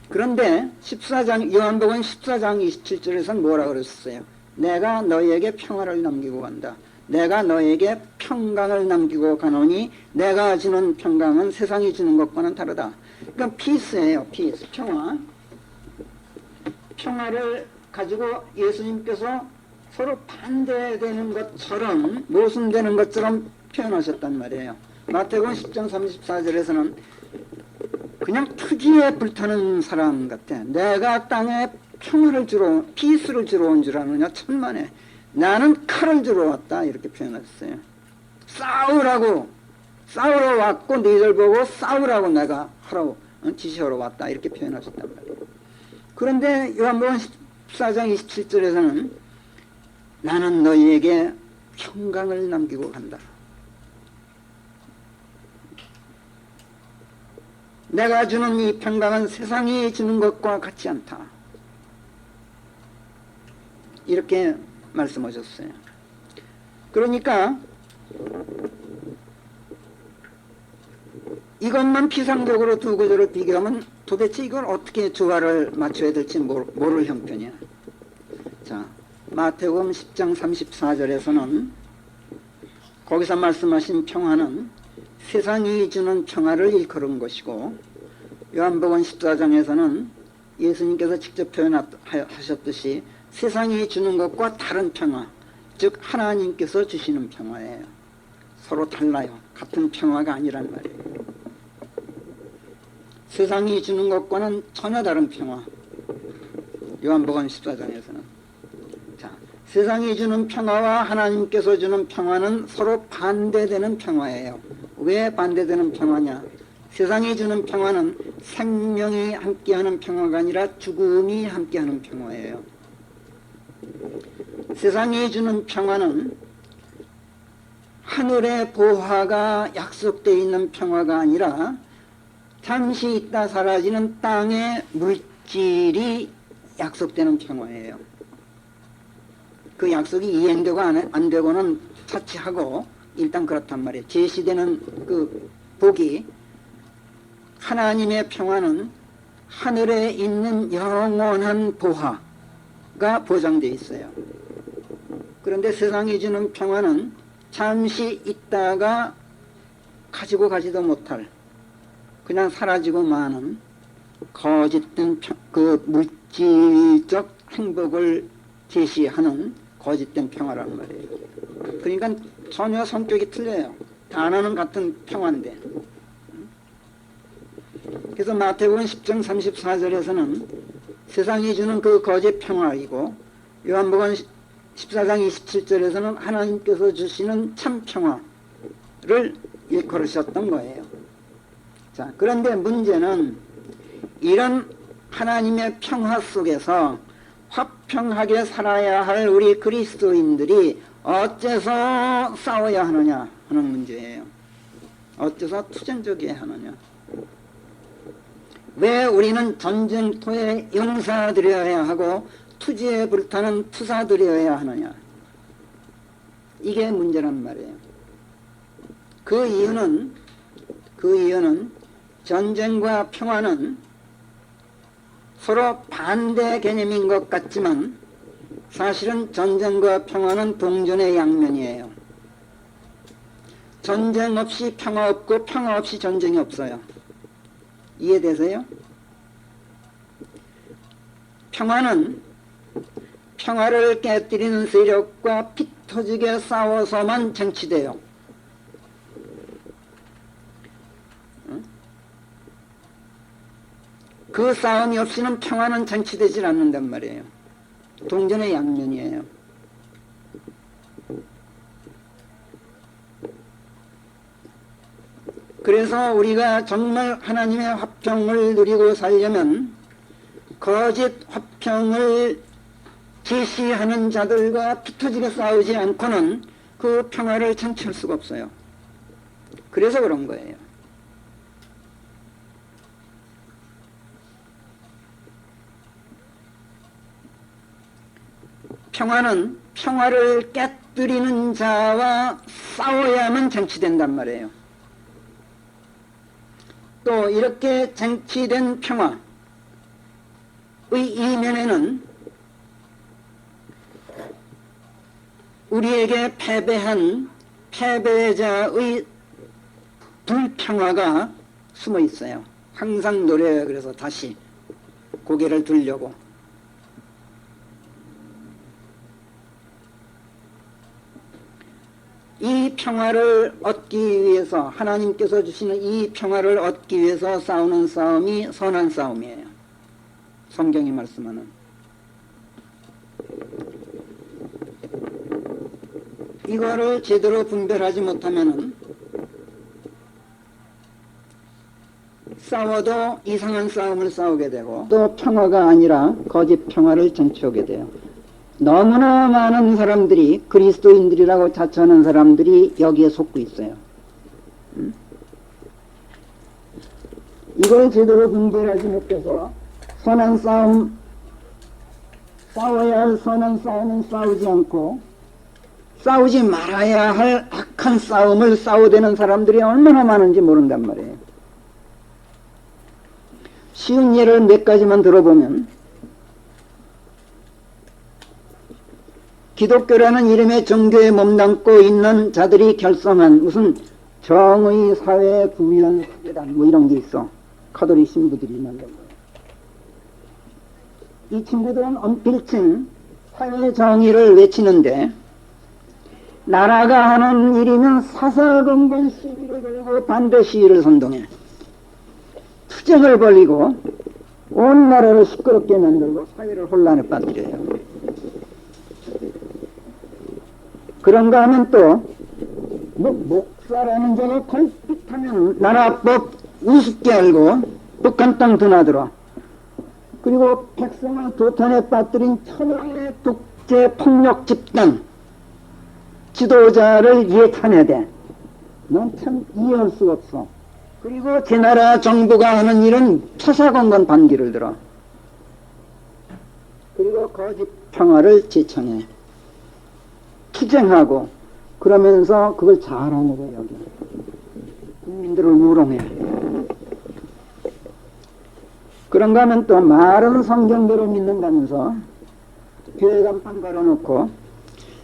그런데 14장 요한복음 14장 27절에서는 뭐라 그랬어요? 내가 너희에게 평화를 남기고 간다. 내가 너희에게 평강을 남기고 가노니 내가 주는 평강은 세상이 주는 것과는 다르다. 그러니까 피스예요. 피스. 평화. 평화를 가지고 예수님께서 서로 반대되는 것처럼 모순되는 것처럼 표현하셨단 말이에요. 마태복음 10장 34절에서는 그냥 투지에 불타는 사람 같아. 내가 땅에 평화를 주러 피스를 주러 온 줄 아느냐. 천만에 나는 칼을 주러 왔다. 이렇게 표현했어요. 싸우러 왔고 너희들 보고 싸우라고 내가 하라고 지시하러 왔다. 이렇게 표현하셨단 말이에요. 그런데 요한복음 14장 27절에서는 나는 너희에게 평강을 남기고 간다. 내가 주는 이 평강은 세상이 주는 것과 같지 않다. 이렇게 말씀하셨어요. 그러니까 이것만 피상적으로 두 구절을 비교하면 도대체 이걸 어떻게 조화를 맞춰야 될지 모를 형편이야. 자, 마태복음 10장 34절에서는 거기서 말씀하신 평화는 세상이 주는 평화를 일컬은 것이고, 요한복음 14장에서는 예수님께서 직접 표현하셨듯이 세상이 주는 것과 다른 평화, 즉 하나님께서 주시는 평화예요. 서로 달라요. 같은 평화가 아니란 말이에요. 세상이 주는 것과는 전혀 다른 평화. 요한복음 14장에서는 자, 세상이 주는 평화와 하나님께서 주는 평화는 서로 반대되는 평화예요. 왜 반대되는 평화냐? 세상이 주는 평화는 생명이 함께하는 평화가 아니라 죽음이 함께하는 평화예요. 세상이 주는 평화는 하늘의 보화가 약속되어 있는 평화가 아니라 잠시 있다 사라지는 땅의 물질이 약속되는 평화예요. 그 약속이 이행되고 안 되고는 차치하고 일단 그렇단 말이에요. 제시되는 그 복이, 하나님의 평화는 하늘에 있는 영원한 보화가 보장되어 있어요. 그런데 세상이 주는 평화는 잠시 있다가 가지고 가지도 못할, 그냥 사라지고 마는 거짓된 그 물질적 행복을 제시하는 거짓된 평화란 말이에요. 그러니까 전혀 성격이 틀려요. 단어는 같은 평화인데. 그래서 마태복음 10장 34절에서는 세상이 주는 그 거짓 평화이고, 요한복음 14장 27절에서는 하나님께서 주시는 참 평화를 일컬으셨던 거예요. 자, 그런데 문제는 이런 하나님의 평화 속에서 화평하게 살아야 할 우리 그리스도인들이 어째서 싸워야 하느냐 하는 문제예요. 어째서 투쟁적이어야 하느냐. 왜 우리는 전쟁터에 용사들이어야 하고 투지에 불타는 투사들이어야 하느냐. 이게 문제란 말이에요. 그 이유는 전쟁과 평화는 서로 반대 개념인 것 같지만 사실은 전쟁과 평화는 동전의 양면이에요. 전쟁 없이 평화 없고 평화 없이 전쟁이 없어요. 이해되세요? 평화를 깨뜨리는 세력과 피 터지게 싸워서만 쟁취돼요. 그 싸움이 없이는 평화는 쟁취되질 않는단 말이에요. 동전의 양면이에요. 그래서 우리가 정말 하나님의 화평을 누리고 살려면 거짓 화평을 제시하는 자들과 피터지게 싸우지 않고는 그 평화를 창출할 수가 없어요. 그래서 그런 거예요. 평화는 평화를 깨뜨리는 자와 싸워야만 쟁취된단 말이에요. 또 이렇게 쟁취된 평화의 이면에는 우리에게 패배한 패배자의 불평화가 숨어 있어요. 항상 노래해요. 그래서 다시 고개를 들려고. 이 평화를 얻기 위해서, 하나님께서 주시는 이 평화를 얻기 위해서 싸우는 싸움이 선한 싸움이에요. 성경이 말씀하는. 이거를 제대로 분별하지 못하면은 싸워도 이상한 싸움을 싸우게 되고, 또 평화가 아니라 거짓 평화를 쟁취하게 돼요. 너무나 많은 사람들이, 그리스도인들이라고 자처하는 사람들이 여기에 속고 있어요. 이걸 제대로 분별하지 못해서 선한 싸움, 싸워야 할 선한 싸움은 싸우지 않고 싸우지 말아야 할 악한 싸움을 싸우되는 사람들이 얼마나 많은지 모른단 말이에요. 쉬운 예를 몇 가지만 들어보면, 기독교라는 이름의 종교에 몸담고 있는 자들이 결성한 무슨 정의 사회 구현 사회단 뭐 이런 게 있어. 카톨릭 신부들이 만든 거예요. 이 친구들은 언필칭 사회 정의를 외치는데, 나라가 하는 일이면 사사건건 시위를 걸고 반대 시위를 선동해 투쟁을 벌이고 온 나라를 시끄럽게 만들고 사회를 혼란에 빠뜨려요. 그런가 하면 또 목사라는 자가 걸핏하면 나라법 우습게 알고 북한 땅 드나들어, 그리고 백성을 도탄에 빠뜨린 천하의 독재 폭력 집단 지도자를 예찬해대. 넌 참 이해할 수가 없어. 그리고 제 나라 정부가 하는 일은 사사건건 반기를 들어. 그리고 거짓 평화를 제청해 투쟁하고, 그러면서 그걸 잘하는 거예요. 여기 국민들을 우롱해. 그런가 하면 또 말은 성경대로 믿는다면서 교회 간판 걸어놓고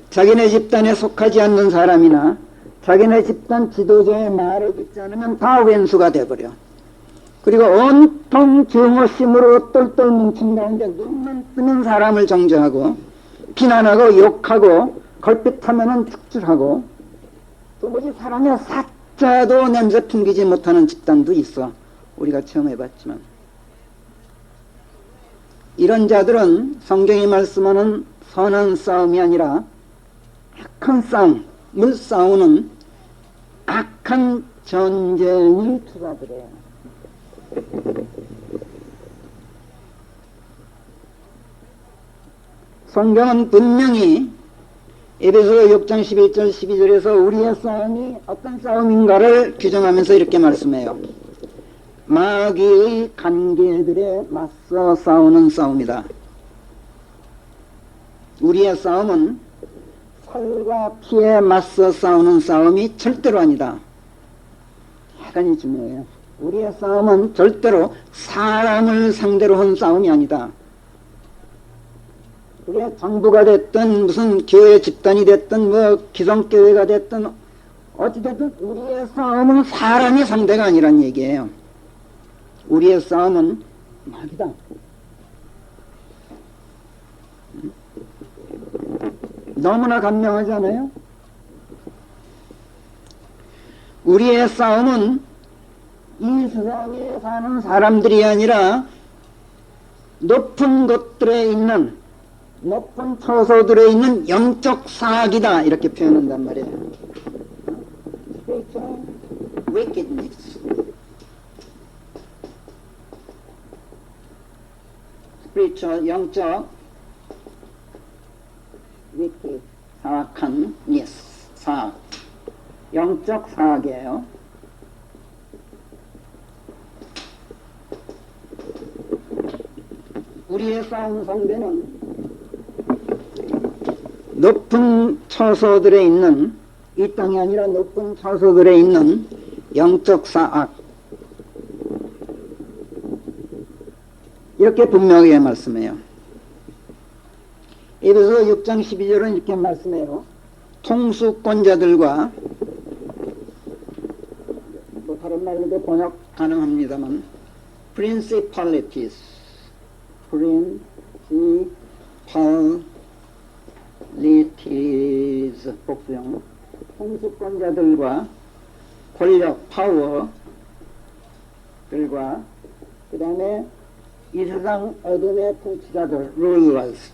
자기네 집단에 속하지 않는 사람이나 자기네 집단 지도자의 말을 듣지 않으면 다 왼수가 돼버려. 그리고 온통 증오심으로 똘똘 뭉친 가운데 눈만 뜨는 사람을 정죄하고 비난하고 욕하고 걸핏하면은 축출하고, 도무지 사람의 사자도 냄새 풍기지 못하는 집단도 있어. 우리가 처음 해봤지만. 이런 자들은 성경이 말씀하는 선한 싸움이 아니라 악한 싸움을 싸우는 악한 전쟁을 투사들해요. 성경은 분명히 에베소서 6장 11절 12절에서 우리의 싸움이 어떤 싸움인가를 규정하면서 이렇게 말씀해요. 마귀의 간계들에 맞서 싸우는 싸움이다. 우리의 싸움은 살과 피에 맞서 싸우는 싸움이 절대로 아니다. 대단히 중요해요. 우리의 싸움은 절대로 사람을 상대로 한 싸움이 아니다. 그게 정부가 됐든 무슨 교회 집단이 됐든 뭐 기성교회가 됐든 어찌됐든 우리의 싸움은 사람이 상대가 아니란 얘기예요. 우리의 싸움은 마귀다. 너무나 간명하지 않아요? 우리의 싸움은 이 세상에 사는 사람들이 아니라 높은 곳들에 있는, 높은 처소들에 있는 영적 사악이다, 이렇게 표현한단 말이에요. spiritual wickedness. spiritual, 영적 영적 사악이에요. 우리의 싸움 상대는 높은 처소들에 있는, 이 땅이 아니라 높은 처소들에 있는 영적 사악, 이렇게 분명하게 말씀해요. 에베소 6장 12절은 이렇게 말씀해요. 통수권자들과, 뭐 다른 말로도 번역 가능합니다만, principalities, 복수형, 통수권자들과 권력, 파워들과, 그 다음에 이 세상 어둠의 통치자들, rulers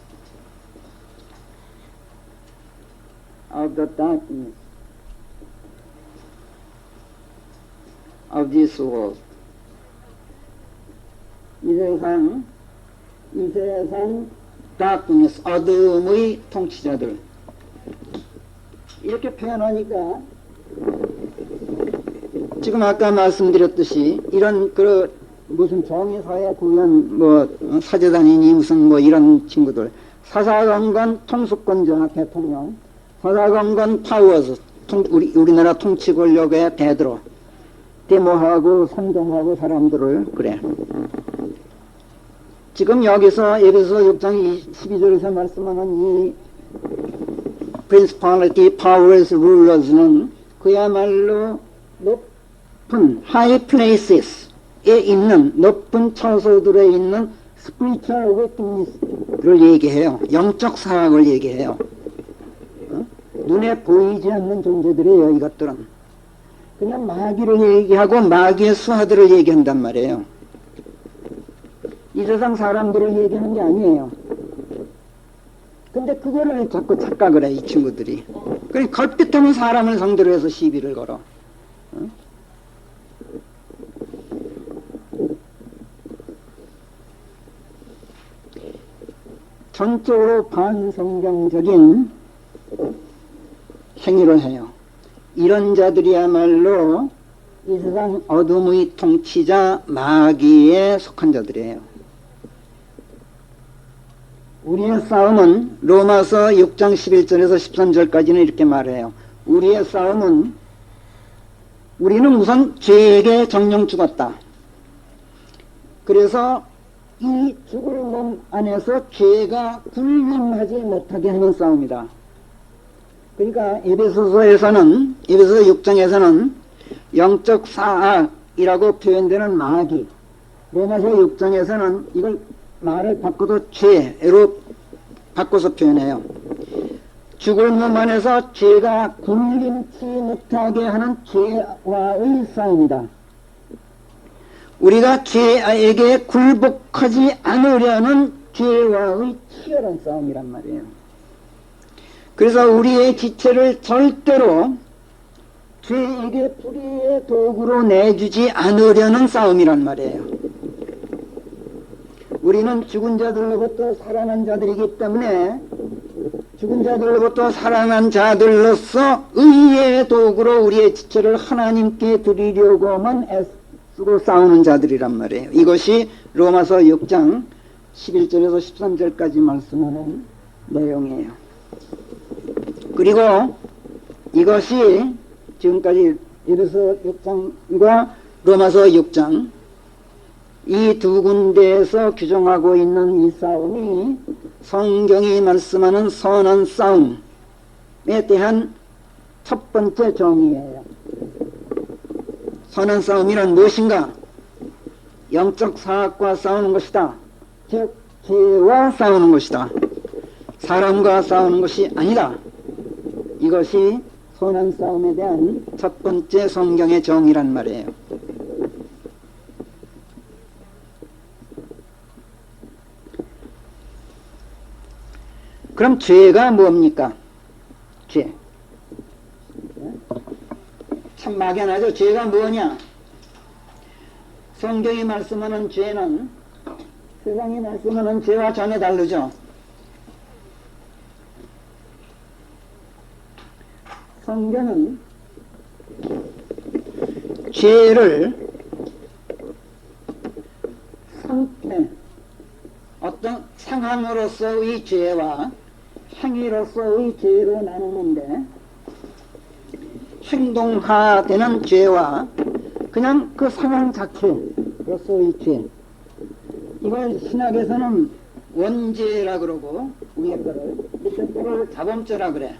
of the darkness of this world. 이 세상 darkness, 어둠의 통치자들, 이렇게 표현하니까 지금 아까 말씀드렸듯이 이런 무슨 정의사회 구현 사제단이니 무슨 이런 친구들, 사사건건 통수권자 대통령, 사사건건 파워즈, 우리나라 통치 권력의 베드로, 데모하고 선동하고 사람들을 그래. 지금 여기서 에베소 6장 12절에서 말씀하는 이 principality, powers, rulers는 그야말로 높은 high places에 있는, 높은 처소들에 있는 spiritual wickedness를 얘기해요. 영적 사악을 얘기해요. 눈에 보이지 않는 존재들이에요. 이것들은 그냥 마귀를 얘기하고 마귀의 수하들을 얘기한단 말이에요. 이 세상 사람들을 얘기하는 게 아니에요. 근데 그거를 자꾸 착각을 해, 이 친구들이. 그러니까 걸핏하면 사람을 상대로 해서 시비를 걸어. 전적으로 반성경적인 행위를 해요. 이런 자들이야말로 이 세상 어둠의 통치자 마귀에 속한 자들이에요. 우리의 싸움은 로마서 6장 11절에서 13절까지는 이렇게 말해요. 우리의 싸움은, 우리는 우선 죄에게 정령 죽었다. 그래서 이 죽을 몸 안에서 죄가 군림하지 못하게 하는 싸움이다. 그러니까 에베소서에서는, 에베소 6장에서는 영적 사악이라고 표현되는 마귀, 로마서 6장에서는 이걸 말을 바꿔도 죄로 바꿔서 표현해요. 죽을 몸 안에서 죄가 군림치 못하게 하는 죄와의 싸움이다. 우리가 죄에게 굴복하지 않으려는 죄와의 치열한 싸움이란 말이에요. 그래서 우리의 지체를 절대로 죄에게 불의의 도구로 내주지 않으려는 싸움이란 말이에요. 우리는 죽은 자들로부터 살아난 자들이기 때문에 죽은 자들로부터 살아난 자들로서 의의 도구로 우리의 지체를 하나님께 드리려고만 애쓰고 싸우는 자들이란 말이에요. 이것이 로마서 6장 11절에서 13절까지 말씀하는 내용이에요. 그리고 이것이 지금까지 에베소 6장과 로마서 6장 이 두 군데에서 규정하고 있는 이 싸움이 성경이 말씀하는 선한 싸움에 대한 첫 번째 정의예요. 선한 싸움이란 무엇인가? 영적 사악과 싸우는 것이다. 즉 죄와 싸우는 것이다. 사람과 싸우는 것이 아니다. 이것이 선한 싸움에 대한 첫 번째 성경의 정의란 말이에요. 그럼 죄가 뭡니까? 죄. 참 막연하죠. 죄가 뭐냐? 성경이 말씀하는 죄는 세상이 말씀하는 죄와 전혀 다르죠. 성경은 죄를 상태, 어떤 상황으로서의 죄와 행위로서의 죄로 나누는데, 행동화되는 죄와 그냥 그 상황 자체로서의 죄, 이걸 신학에서는 원죄라 그러고, 위에 거를 밑에 거를 자범죄라 그래.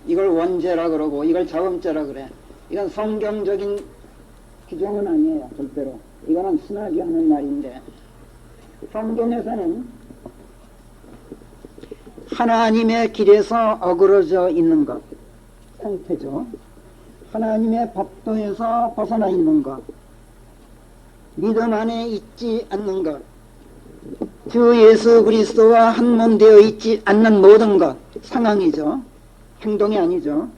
이걸 원죄라 그러고 이걸 자범죄라 그래. 이건 성경적인 규정은 아니에요, 절대로. 이거는 신학이 하는 말인데, 성경에서는 하나님의 길에서 어그러져 있는 것, 상태죠. 하나님의 법도에서 벗어나 있는 것, 믿음 안에 있지 않는 것, 주 예수 그리스도와 한 몸 되어 있지 않는 모든 것, 상황이죠. 행동이 아니죠.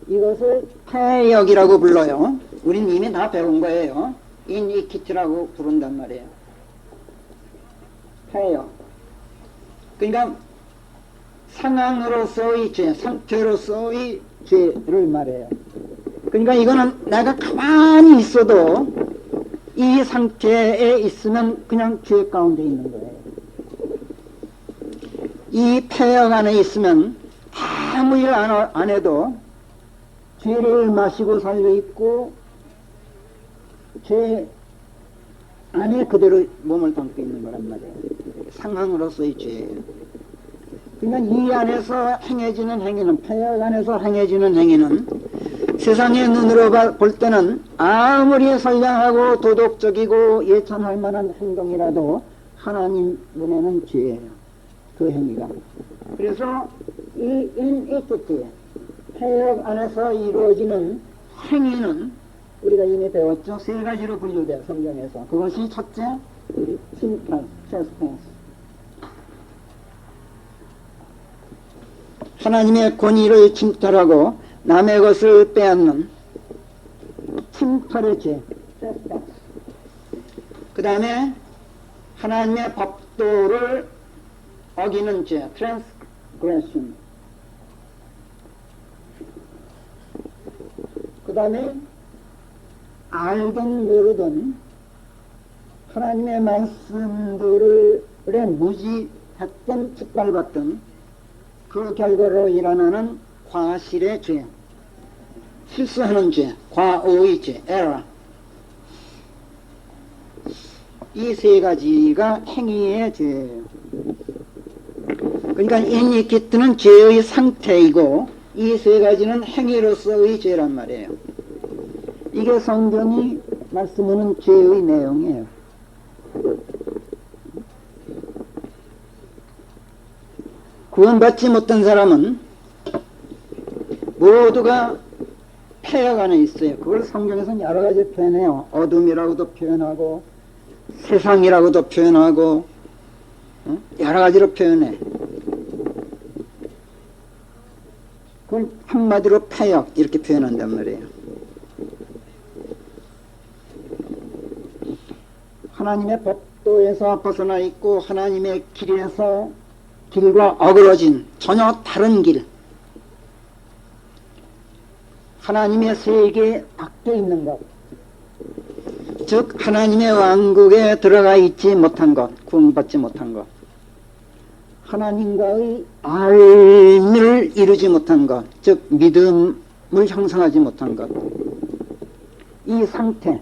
이것을 폐역이라고 불러요. 우린 이미 다 배운 거예요. 이니키티라고 부른단 말이에요. 폐역. 그러니까 상황으로서의 죄, 상태로서의 죄를 말해요. 그러니까 이거는 내가 가만히 있어도 이 상태에 있으면 그냥 죄 가운데 있는 거예요. 이 폐역 안에 있으면 아무 일 안 해도 죄를 마시고 살려있고 죄 안에 그대로 몸을 담고 있는 거란 말이에요. 상황으로서의 죄예요. 그러니까 이 안에서 행해지는 행위는, 폐역 안에서 행해지는 행위는 세상의 눈으로 볼 때는 아무리 선량하고 도덕적이고 예찬할 만한 행동이라도 하나님 눈에는 죄예요. 그 행위가. 그래서 이 인이키티, 폐역 안에서 이루어지는 행위는 우리가 이미 배웠죠. 세 가지로 분류돼요, 성경에서. 그것이 첫째, 침탈, trespass. 하나님의 권위를 침탈하고 남의 것을 빼앗는 침탈의 죄, trespass. 그 다음에 하나님의 법도를 어기는 죄, transgression. 그 다음에 알든 모르든 하나님의 말씀들에 무지했던 짓밟았던 그 결과로 일어나는 과실의 죄, 실수하는 죄, 과오의 죄, error. 이 세 가지가 행위의 죄예요. 그러니까 이니키티는 죄의 상태이고 이 세 가지는 행위로서의 죄란 말이에요. 이게 성경이 말씀하는 죄의 내용이에요. 구원받지 못한 사람은 모두가 폐역 안에 있어요. 그걸 성경에서는 여러 가지 표현해요. 어둠이라고도 표현하고 세상이라고도 표현하고 여러 가지로 표현해. 그걸 한마디로 폐역 이렇게 표현한단 말이에요. 하나님의 법도에서 벗어나 있고 하나님의 길과 어그러진 전혀 다른 길, 하나님의 세계 밖에 있는 것, 즉 하나님의 왕국에 들어가 있지 못한 것, 구원받지 못한 것, 하나님과의 알을 이루지 못한 것, 즉 믿음을 형성하지 못한 것, 이 상태,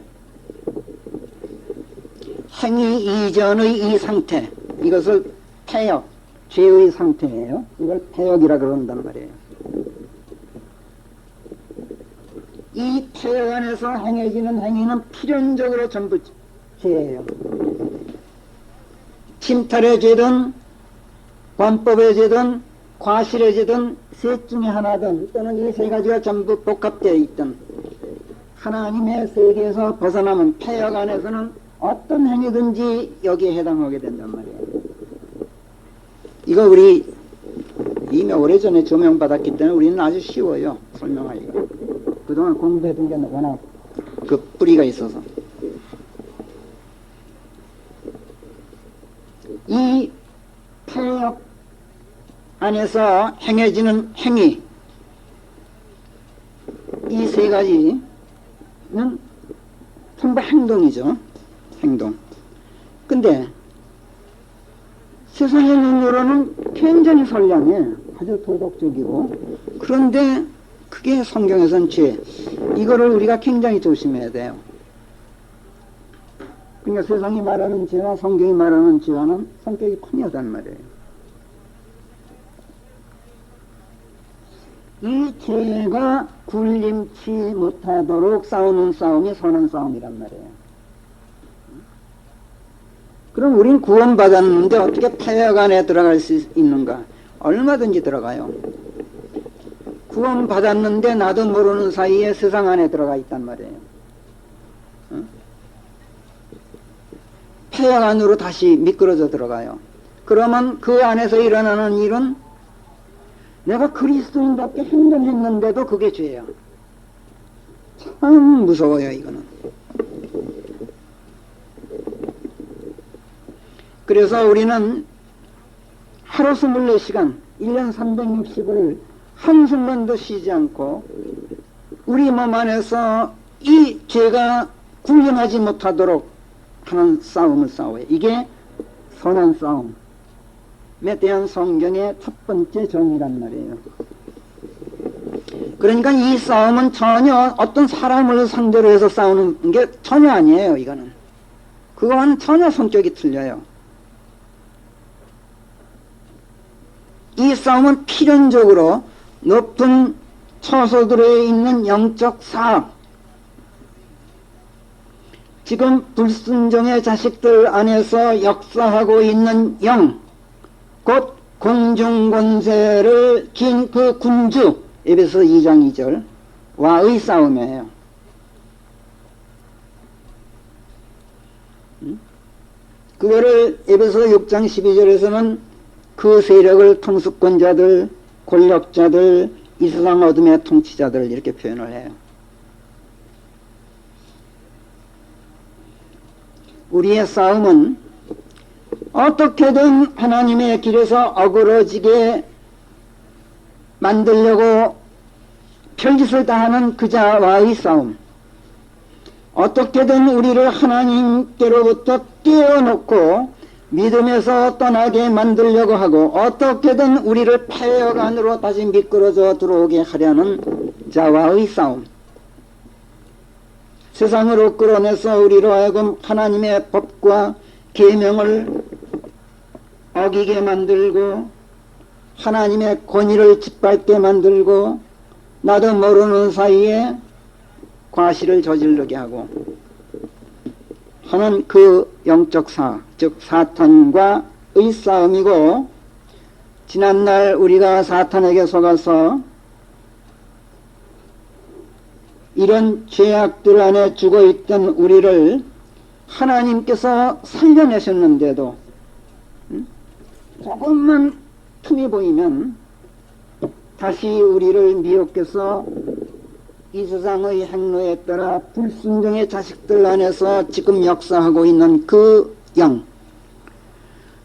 행위 이전의 이 상태, 이것을 폐역, 죄의 상태예요. 이걸 폐역이라 그런단 말이에요. 이 폐역 안에서 행해지는 행위는 필연적으로 전부 죄예요. 침탈의 죄든 범법의 죄든 과실의 죄든 셋 중에 하나든 또는 이 세 가지가 전부 복합되어 있든 하나님의 세계에서 벗어나면 폐역 안에서는 어떤 행위든지 여기에 해당하게 된단 말이에요. 이거 우리 이미 오래전에 조명받았기 때문에 우리는 아주 쉬워요, 설명하기가. 그동안 공부해둔 게 워낙 그 뿌리가 있어서. 이 폐역 안에서 행해지는 행위, 이 세 가지는 전부 행동이죠. 행동. 근데 세상의 눈으로는 굉장히 선량해. 아주 도덕적이고. 그런데 그게 성경에선 죄. 이거를 우리가 굉장히 조심해야 돼요. 그러니까 세상이 말하는 죄와 성경이 말하는 죄와는 성격이 분명하단 말이에요. 이 죄가 굴림치 못하도록 싸우는 싸움이 선한 싸움이란 말이에요. 그럼 우린 구원받았는데 어떻게 폐역 안에 들어갈 수 있는가? 얼마든지 들어가요. 구원받았는데 나도 모르는 사이에 세상 안에 들어가 있단 말이에요. 폐역 안으로 다시 미끄러져 들어가요. 그러면 그 안에서 일어나는 일은 내가 그리스도인답게 행동했는데도 그게 죄야. 참 무서워요, 이거는. 그래서 우리는 하루 24시간, 1년 360을 한순간도 쉬지 않고 우리 몸 안에서 이 죄가 군림하지 못하도록 하는 싸움을 싸워요. 이게 선한 싸움에 대한 성경의 첫 번째 정의란 말이에요. 그러니까 이 싸움은 전혀 어떤 사람을 상대로 해서 싸우는 게 전혀 아니에요. 이거는. 그거와는 전혀 성격이 틀려요. 이 싸움은 필연적으로 높은 처소들에 있는 영적 사악, 지금 불순종의 자식들 안에서 역사하고 있는 영, 곧 공중권세를 긴 그 군주, 에베소 2장 2절 와의 싸움이에요. 그거를 에베소 6장 12절에서는 그 세력을 통수권자들, 권력자들, 이 세상 어둠의 통치자들 이렇게 표현을 해요. 우리의 싸움은 어떻게든 하나님의 길에서 어그러지게 만들려고 별짓을 다하는 그자와의 싸움, 어떻게든 우리를 하나님께로부터 떼어놓고 믿음에서 떠나게 만들려고 하고 어떻게든 우리를 폐역 안으로 다시 미끄러져 들어오게 하려는 자와의 싸움, 세상으로 끌어내서 우리로 하여금 하나님의 법과 계명을 어기게 만들고 하나님의 권위를 짓밟게 만들고 나도 모르는 사이에 과실을 저지르게 하고 하는 그 영적 사, 즉 사탄과의 싸움이고, 지난날 우리가 사탄에게 속아서 이런 죄악들 안에 죽어있던 우리를 하나님께서 살려내셨는데도 조금만 틈이 보이면 다시 우리를 미혹해서 이 세상의 행로에 따라 불순종의 자식들 안에서 지금 역사하고 있는 그 영,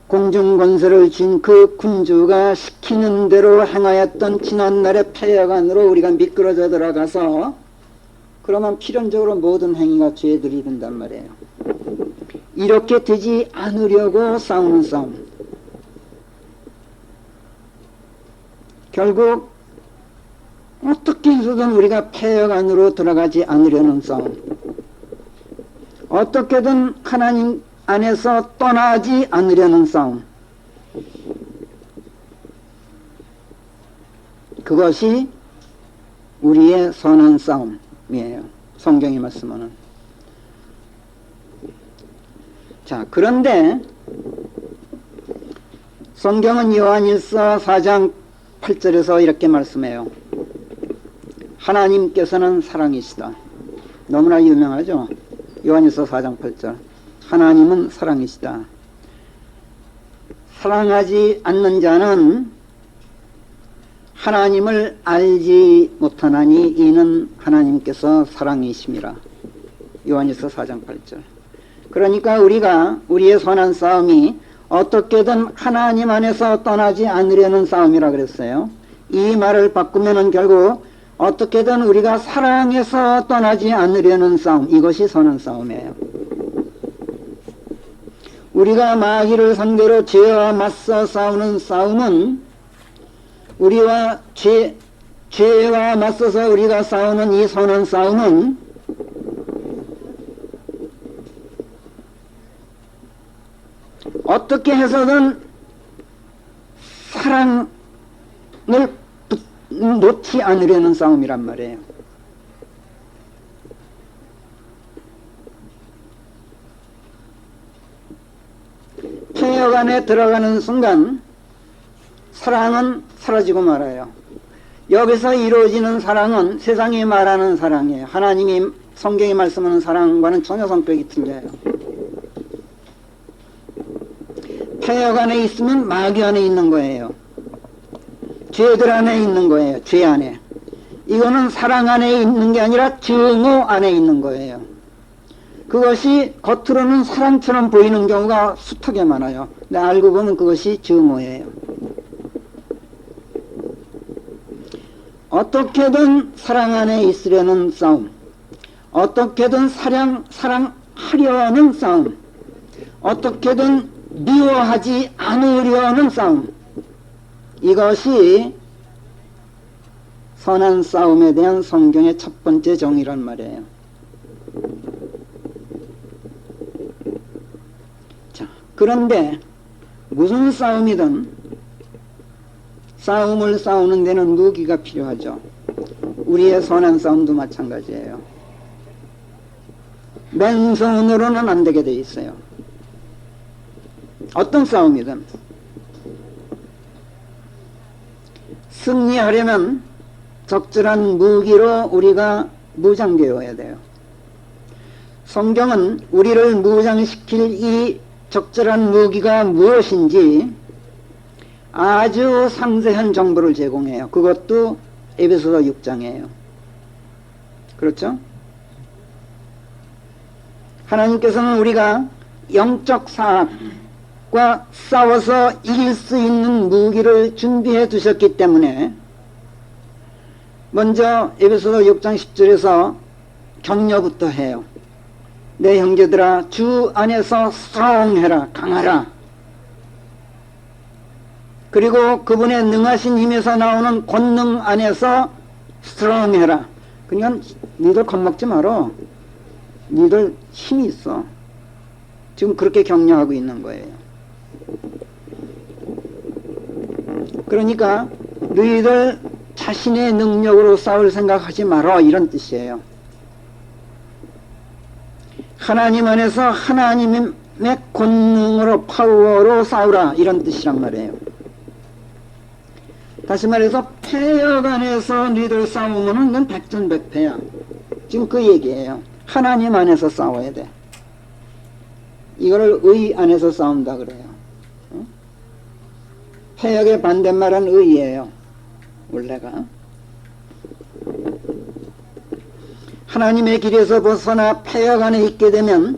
공중권세를 쥔 그 군주가 시키는 대로 행하였던 지난날의 폐역 안으로 우리가 미끄러져 들어가서 그러면 필연적으로 모든 행위가 죄들이 된단 말이에요. 이렇게 되지 않으려고 싸우는 싸움. 결국 어떻게 해서든 우리가 폐역 안으로 들어가지 않으려는 싸움, 어떻게든 하나님 안에서 떠나지 않으려는 싸움, 그것이 우리의 선한 싸움이에요. 성경이 말씀하는. 자, 그런데 성경은 요한일서 4장 8절에서 이렇게 말씀해요. 하나님께서는 사랑이시다. 너무나 유명하죠. 요한일서 4장 8절. 하나님은 사랑이시다. 사랑하지 않는 자는 하나님을 알지 못하나니 이는 하나님께서 사랑이심이라. 요한일서 4장 8절. 그러니까 우리가 우리의 선한 싸움이 어떻게든 하나님 안에서 떠나지 않으려는 싸움이라 그랬어요. 이 말을 바꾸면은 결국 어떻게든 우리가 사랑해서 떠나지 않으려는 싸움, 이것이 선한 싸움이에요. 우리가 마귀를 상대로 죄와 맞서 싸우는 싸움은 우리와 죄와 맞서서 우리가 싸우는 이 선한 싸움은 어떻게 해서든 사랑을 놓지 않으려는 싸움이란 말이에요. 폐역 안에 들어가는 순간 사랑은 사라지고 말아요. 여기서 이루어지는 사랑은 세상이 말하는 사랑이에요. 하나님이 성경에 말씀하는 사랑과는 전혀 성격이 틀려요. 폐역 안에 있으면 마귀 안에 있는 거예요. 죄들 안에 있는 거예요. 죄 안에. 이거는 사랑 안에 있는 게 아니라 증오 안에 있는 거예요. 그것이 겉으로는 사랑처럼 보이는 경우가 숱하게 많아요. 근데 알고 보면 그것이 증오예요. 어떻게든 사랑 안에 있으려는 싸움, 어떻게든 사랑하려는 싸움, 어떻게든 미워하지 않으려는 싸움, 이것이 선한 싸움에 대한 성경의 첫 번째 정의란 말이에요. 자, 그런데 무슨 싸움이든 싸움을 싸우는 데는 무기가 필요하죠. 우리의 선한 싸움도 마찬가지예요. 맨손으로는 안 되게 돼 있어요. 어떤 싸움이든 승리하려면 적절한 무기로 우리가 무장되어야 돼요. 성경은 우리를 무장시킬 이 적절한 무기가 무엇인지 아주 상세한 정보를 제공해요. 그것도 에베소서 6장이에요. 그렇죠? 하나님께서는 우리가 영적 사악과 싸워서 이길 수 있는 무기를 준비해 두셨기 때문에 먼저 에베소서 6장 10절에서 격려부터 해요. 내 형제들아, 주 안에서 스트롱해라, 강하라. 그리고 그분의 능하신 힘에서 나오는 권능 안에서 스트롱해라. 그러니까 니들 겁먹지 말어. 니들 힘이 있어. 지금 그렇게 격려하고 있는 거예요. 그러니까 너희들 자신의 능력으로 싸울 생각하지 말어, 이런 뜻이에요. 하나님 안에서 하나님의 권능으로, 파워로 싸우라, 이런 뜻이란 말이에요. 다시 말해서 폐역 안에서 너희들 싸우면은 넌 백전백패야. 지금 그 얘기예요. 하나님 안에서 싸워야 돼. 이거를 의 안에서 싸운다 그래요. 폐역의 반대말은 의예요. 원래가. 하나님의 길에서 벗어나 폐역 안에 있게 되면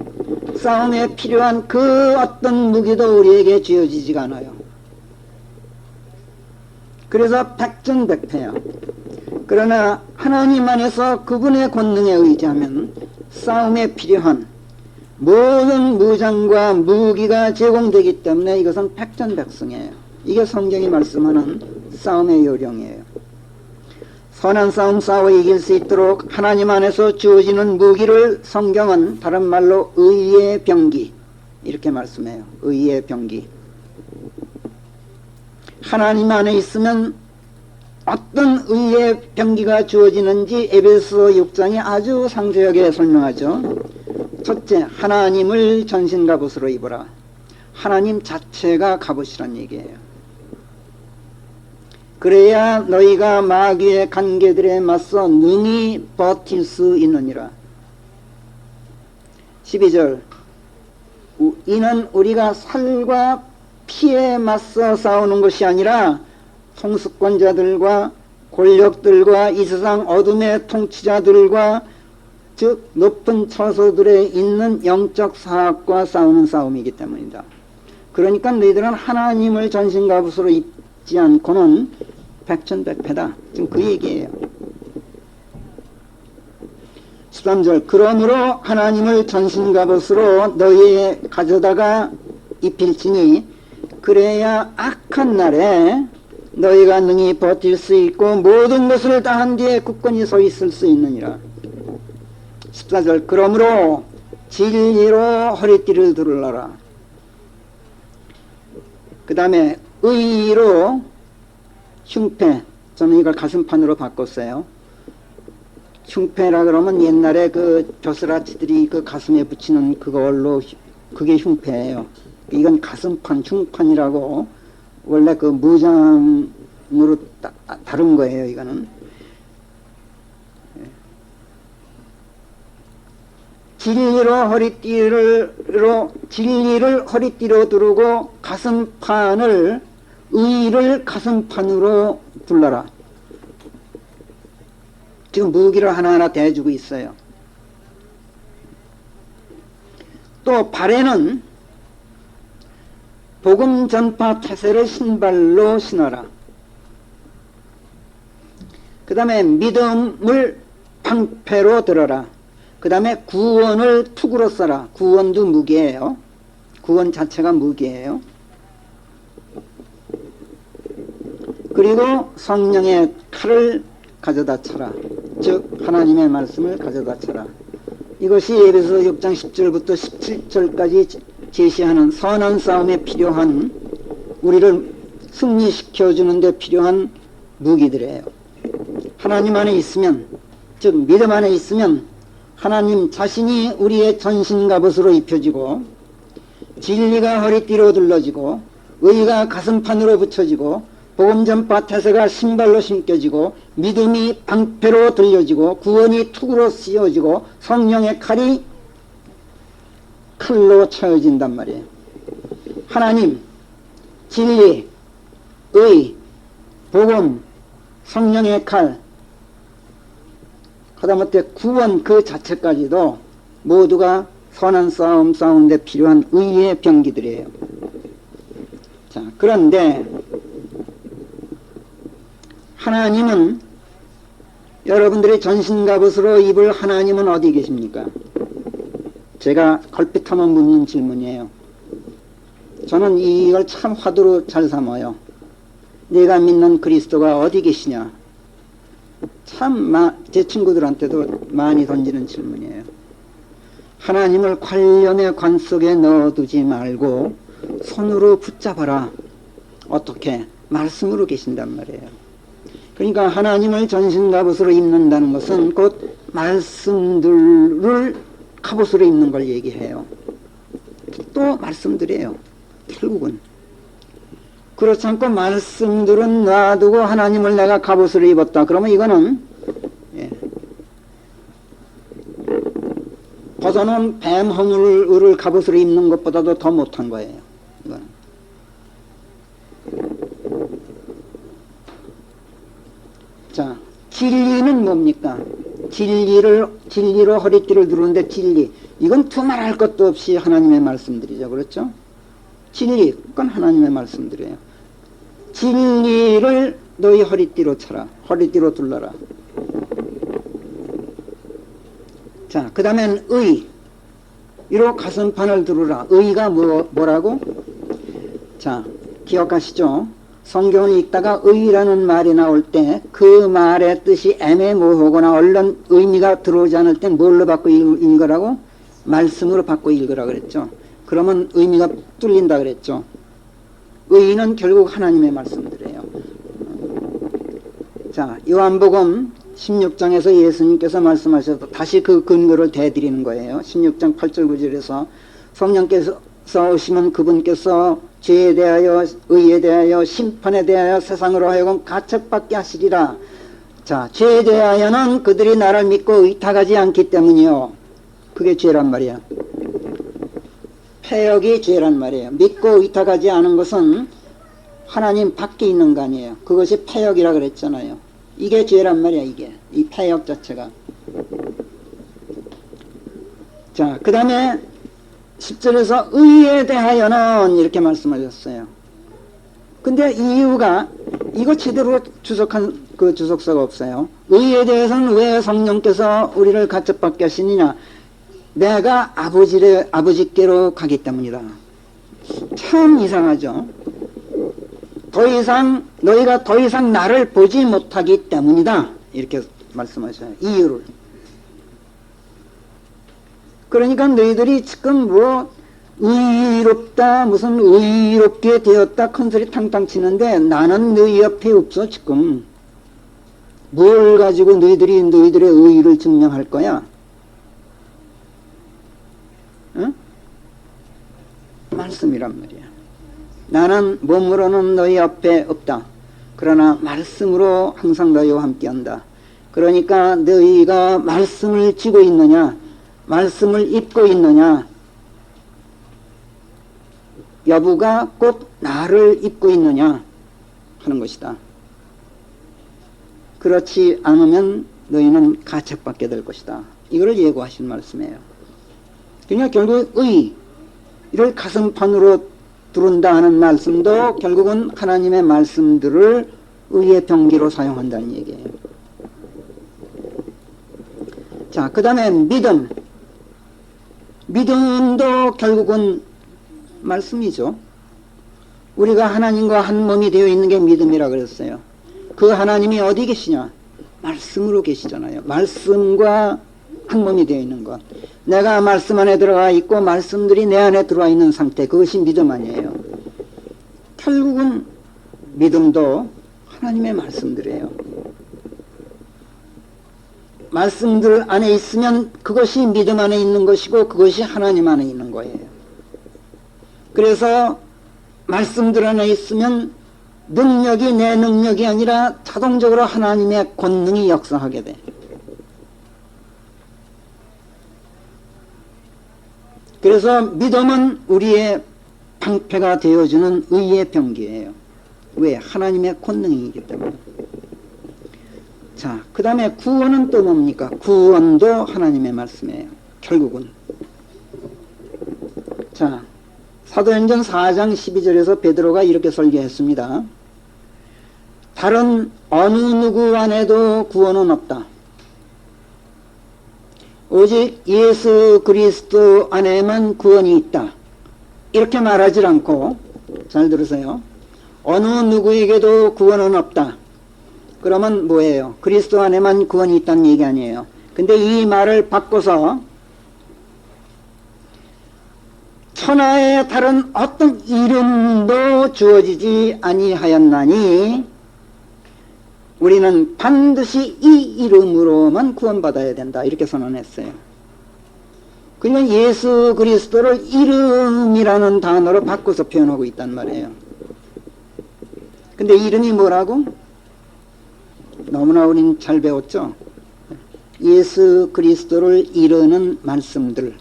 싸움에 필요한 그 어떤 무기도 우리에게 쥐어지지가 않아요. 그래서 백전백패야. 그러나 하나님 안에서 그분의 권능에 의지하면 싸움에 필요한 모든 무장과 무기가 제공되기 때문에 이것은 백전백승이에요. 이게 성경이 말씀하는 싸움의 요령이에요. 선한 싸움 싸워 이길 수 있도록 하나님 안에서 주어지는 무기를 성경은 다른 말로 의의 병기, 이렇게 말씀해요. 의의 병기. 하나님 안에 있으면 어떤 의의 병기가 주어지는지 에베소 6장이 아주 상세하게 설명하죠. 첫째, 하나님을 전신갑옷으로 입어라. 하나님 자체가 갑옷이란 얘기예요. 그래야 너희가 마귀의 간계들에 맞서 능히 버틸 수 있느니라. 12절, 이는 우리가 살과 피에 맞서 싸우는 것이 아니라 통수권자들과 권력들과 이 세상 어둠의 통치자들과 즉 높은 처소들에 있는 영적 사악과 싸우는 싸움이기 때문이다. 그러니까 너희들은 하나님을 전신갑옷으로 입지 않고는 백전백패다. 지금 그 얘기예요. 13절 그러므로 하나님을 전신갑옷으로 너희에 가져다가 입힐지니 그래야 악한 날에 너희가 능히 버틸 수 있고 모든 것을 다 한 뒤에 굳건히 서 있을 수 있느니라. 14절 그러므로 진리로 허리띠를 두르라. 그 다음에 의로 흉패, 저는 이걸 가슴판으로 바꿨어요. 흉패라 그러면 옛날에 그 벼슬아치들이 그 가슴에 붙이는 그걸로 그게 흉패예요. 이건 가슴판, 흉판이라고 원래 그 무장으로 다른 거예요. 이거는 진리를 허리띠로 두르고 가슴판을 의를 가슴판으로 둘러라. 지금 무기를 하나하나 대주고 있어요. 또 발에는 복음 전파 태세를 신발로 신어라. 그 다음에 믿음을 방패로 들어라. 그 다음에 구원을 투구로 써라. 구원도 무기예요. 구원 자체가 무기예요. 그리고 성령의 칼을 가져다 쳐라. 즉 하나님의 말씀을 가져다 쳐라. 이것이 에베소 6장 10절부터 17절까지 제시하는 선한 싸움에 필요한, 우리를 승리시켜주는 데 필요한 무기들이에요. 하나님 안에 있으면, 즉 믿음 안에 있으면 하나님 자신이 우리의 전신갑옷으로 입혀지고, 진리가 허리띠로 둘러지고, 의가 가슴판으로 붙여지고, 복음전파 태세가 신발로 신겨지고, 믿음이 방패로 들려지고, 구원이 투구로 씌워지고, 성령의 칼이 칼로 쳐진단 말이에요. 하나님, 진리, 의, 복음, 성령의 칼, 하다못해 구원 그 자체까지도 모두가 선한 싸움 싸우는데 필요한 의의 병기들이에요. 자, 그런데 하나님은, 여러분들이 전신갑옷으로 입을 하나님은 어디 계십니까? 제가 걸핏하면 묻는 질문이에요. 저는 이걸 참 화두로 잘 삼아요. 내가 믿는 그리스도가 어디 계시냐? 참 제 친구들한테도 많이 던지는 질문이에요. 하나님을 관련의 관 속에 넣어두지 말고 손으로 붙잡아라. 어떻게? 말씀으로 계신단 말이에요. 그러니까 하나님을 전신갑옷으로 입는다는 것은 곧 말씀들을 갑옷으로 입는 걸 얘기해요. 또 말씀들이에요. 결국은. 그렇지 않고 말씀들은 놔두고 하나님을 내가 갑옷으로 입었다. 그러면 이거는 벗어놓은 뱀 허물을 갑옷으로 입는 것보다도 더 못한 거예요. 이거는. 자, 진리는 뭡니까? 진리로 허리띠를 두르는데 진리. 이건 두말할 것도 없이 하나님의 말씀들이죠. 그렇죠? 진리, 그건 하나님의 말씀들이에요. 진리를 너희 허리띠로 쳐라. 허리띠로 둘러라. 자, 그 다음엔 의. 이로 가슴판을 두르라. 의가 뭐라고? 자, 기억하시죠? 성경을 읽다가 의라는 말이 나올 때 그 말의 뜻이 애매모호하거나 얼른 의미가 들어오지 않을 땐 뭘로 바꿔 읽으라고? 말씀으로 바꿔 읽으라 그랬죠. 그러면 의미가 뚫린다 그랬죠. 의는 결국 하나님의 말씀들이에요. 자, 요한복음 16장에서 예수님께서 말씀하셔서 다시 그 근거를 대드리는 거예요. 16장 8절 9절에서 성령께서 오시면 그분께서 죄에 대하여, 의에 대하여, 심판에 대하여 세상으로 하여금 가책받게 하시리라. 자, 죄에 대하여는 그들이 나를 믿고 의탁하지 않기 때문이요. 그게 죄란 말이야. 패역이 죄란 말이에요. 믿고 의탁하지 않은 것은 하나님 밖에 있는 거 아니에요. 그것이 패역이라 그랬잖아요. 이게 죄란 말이야. 이게 이 패역 자체가. 자, 그 다음에 10절에서 의에 대하여는 이렇게 말씀하셨어요. 근데 이유가 이거 제대로 주석한 그 주석사가 없어요. 의에 대해서는 왜 성령께서 우리를 가책받게 하시느냐? 내가 아버지께로 가기 때문이다. 참 이상하죠. 너희가 더 이상 나를 보지 못하기 때문이다. 이렇게 말씀하셔요. 이유를. 그러니까 너희들이 지금 뭐 의롭다, 무슨 의롭게 되었다 큰 소리 탕탕 치는데 나는 너희 옆에 없어 지금. 뭘 가지고 너희들이 너희들의 의의를 증명할 거야? 응? 말씀이란 말이야. 나는 몸으로는 너희 옆에 없다. 그러나 말씀으로 항상 너희와 함께한다. 그러니까 너희가 말씀을 지고 있느냐, 말씀을 입고 있느냐, 여부가 꼭 나를 입고 있느냐 하는 것이다. 그렇지 않으면 너희는 가책받게 될 것이다. 이걸 예고하신 말씀이에요. 그러니까 결국 의를 가슴판으로 두른다 하는 말씀도 결국은 하나님의 말씀들을 의의 병기로 사용한다는 얘기예요. 자, 그 다음에 믿음도 결국은 말씀이죠. 우리가 하나님과 한 몸이 되어 있는 게 믿음이라 그랬어요. 그 하나님이 어디 계시냐? 말씀으로 계시잖아요. 말씀과 한 몸이 되어 있는 것. 내가 말씀 안에 들어가 있고 말씀들이 내 안에 들어와 있는 상태, 그것이 믿음 아니에요. 결국은 믿음도 하나님의 말씀들이에요. 말씀들 안에 있으면 그것이 믿음 안에 있는 것이고 그것이 하나님 안에 있는 거예요. 그래서 말씀들 안에 있으면 능력이 내 능력이 아니라 자동적으로 하나님의 권능이 역사하게 돼. 그래서 믿음은 우리의 방패가 되어주는 의의 병기예요. 왜? 하나님의 권능이기 때문에. 자, 그 다음에 구원은 또 뭡니까? 구원도 하나님의 말씀이에요. 결국은. 자, 사도행전 4장 12절에서 베드로가 이렇게 설교했습니다. 다른 어느 누구 안에도 구원은 없다. 오직 예수 그리스도 안에만 구원이 있다. 이렇게 말하지 않고, 잘 들으세요. 어느 누구에게도 구원은 없다. 그러면 뭐예요? 그리스도 안에만 구원이 있다는 얘기 아니에요. 근데 이 말을 바꿔서 천하에 다른 어떤 이름도 주어지지 아니하였나니 우리는 반드시 이 이름으로만 구원받아야 된다. 이렇게 선언했어요. 그러니까 예수 그리스도를 이름이라는 단어로 바꿔서 표현하고 있단 말이에요. 근데 이름이 뭐라고? 너무나 우린 잘 배웠죠? 예수 그리스도를 이르는 말씀들.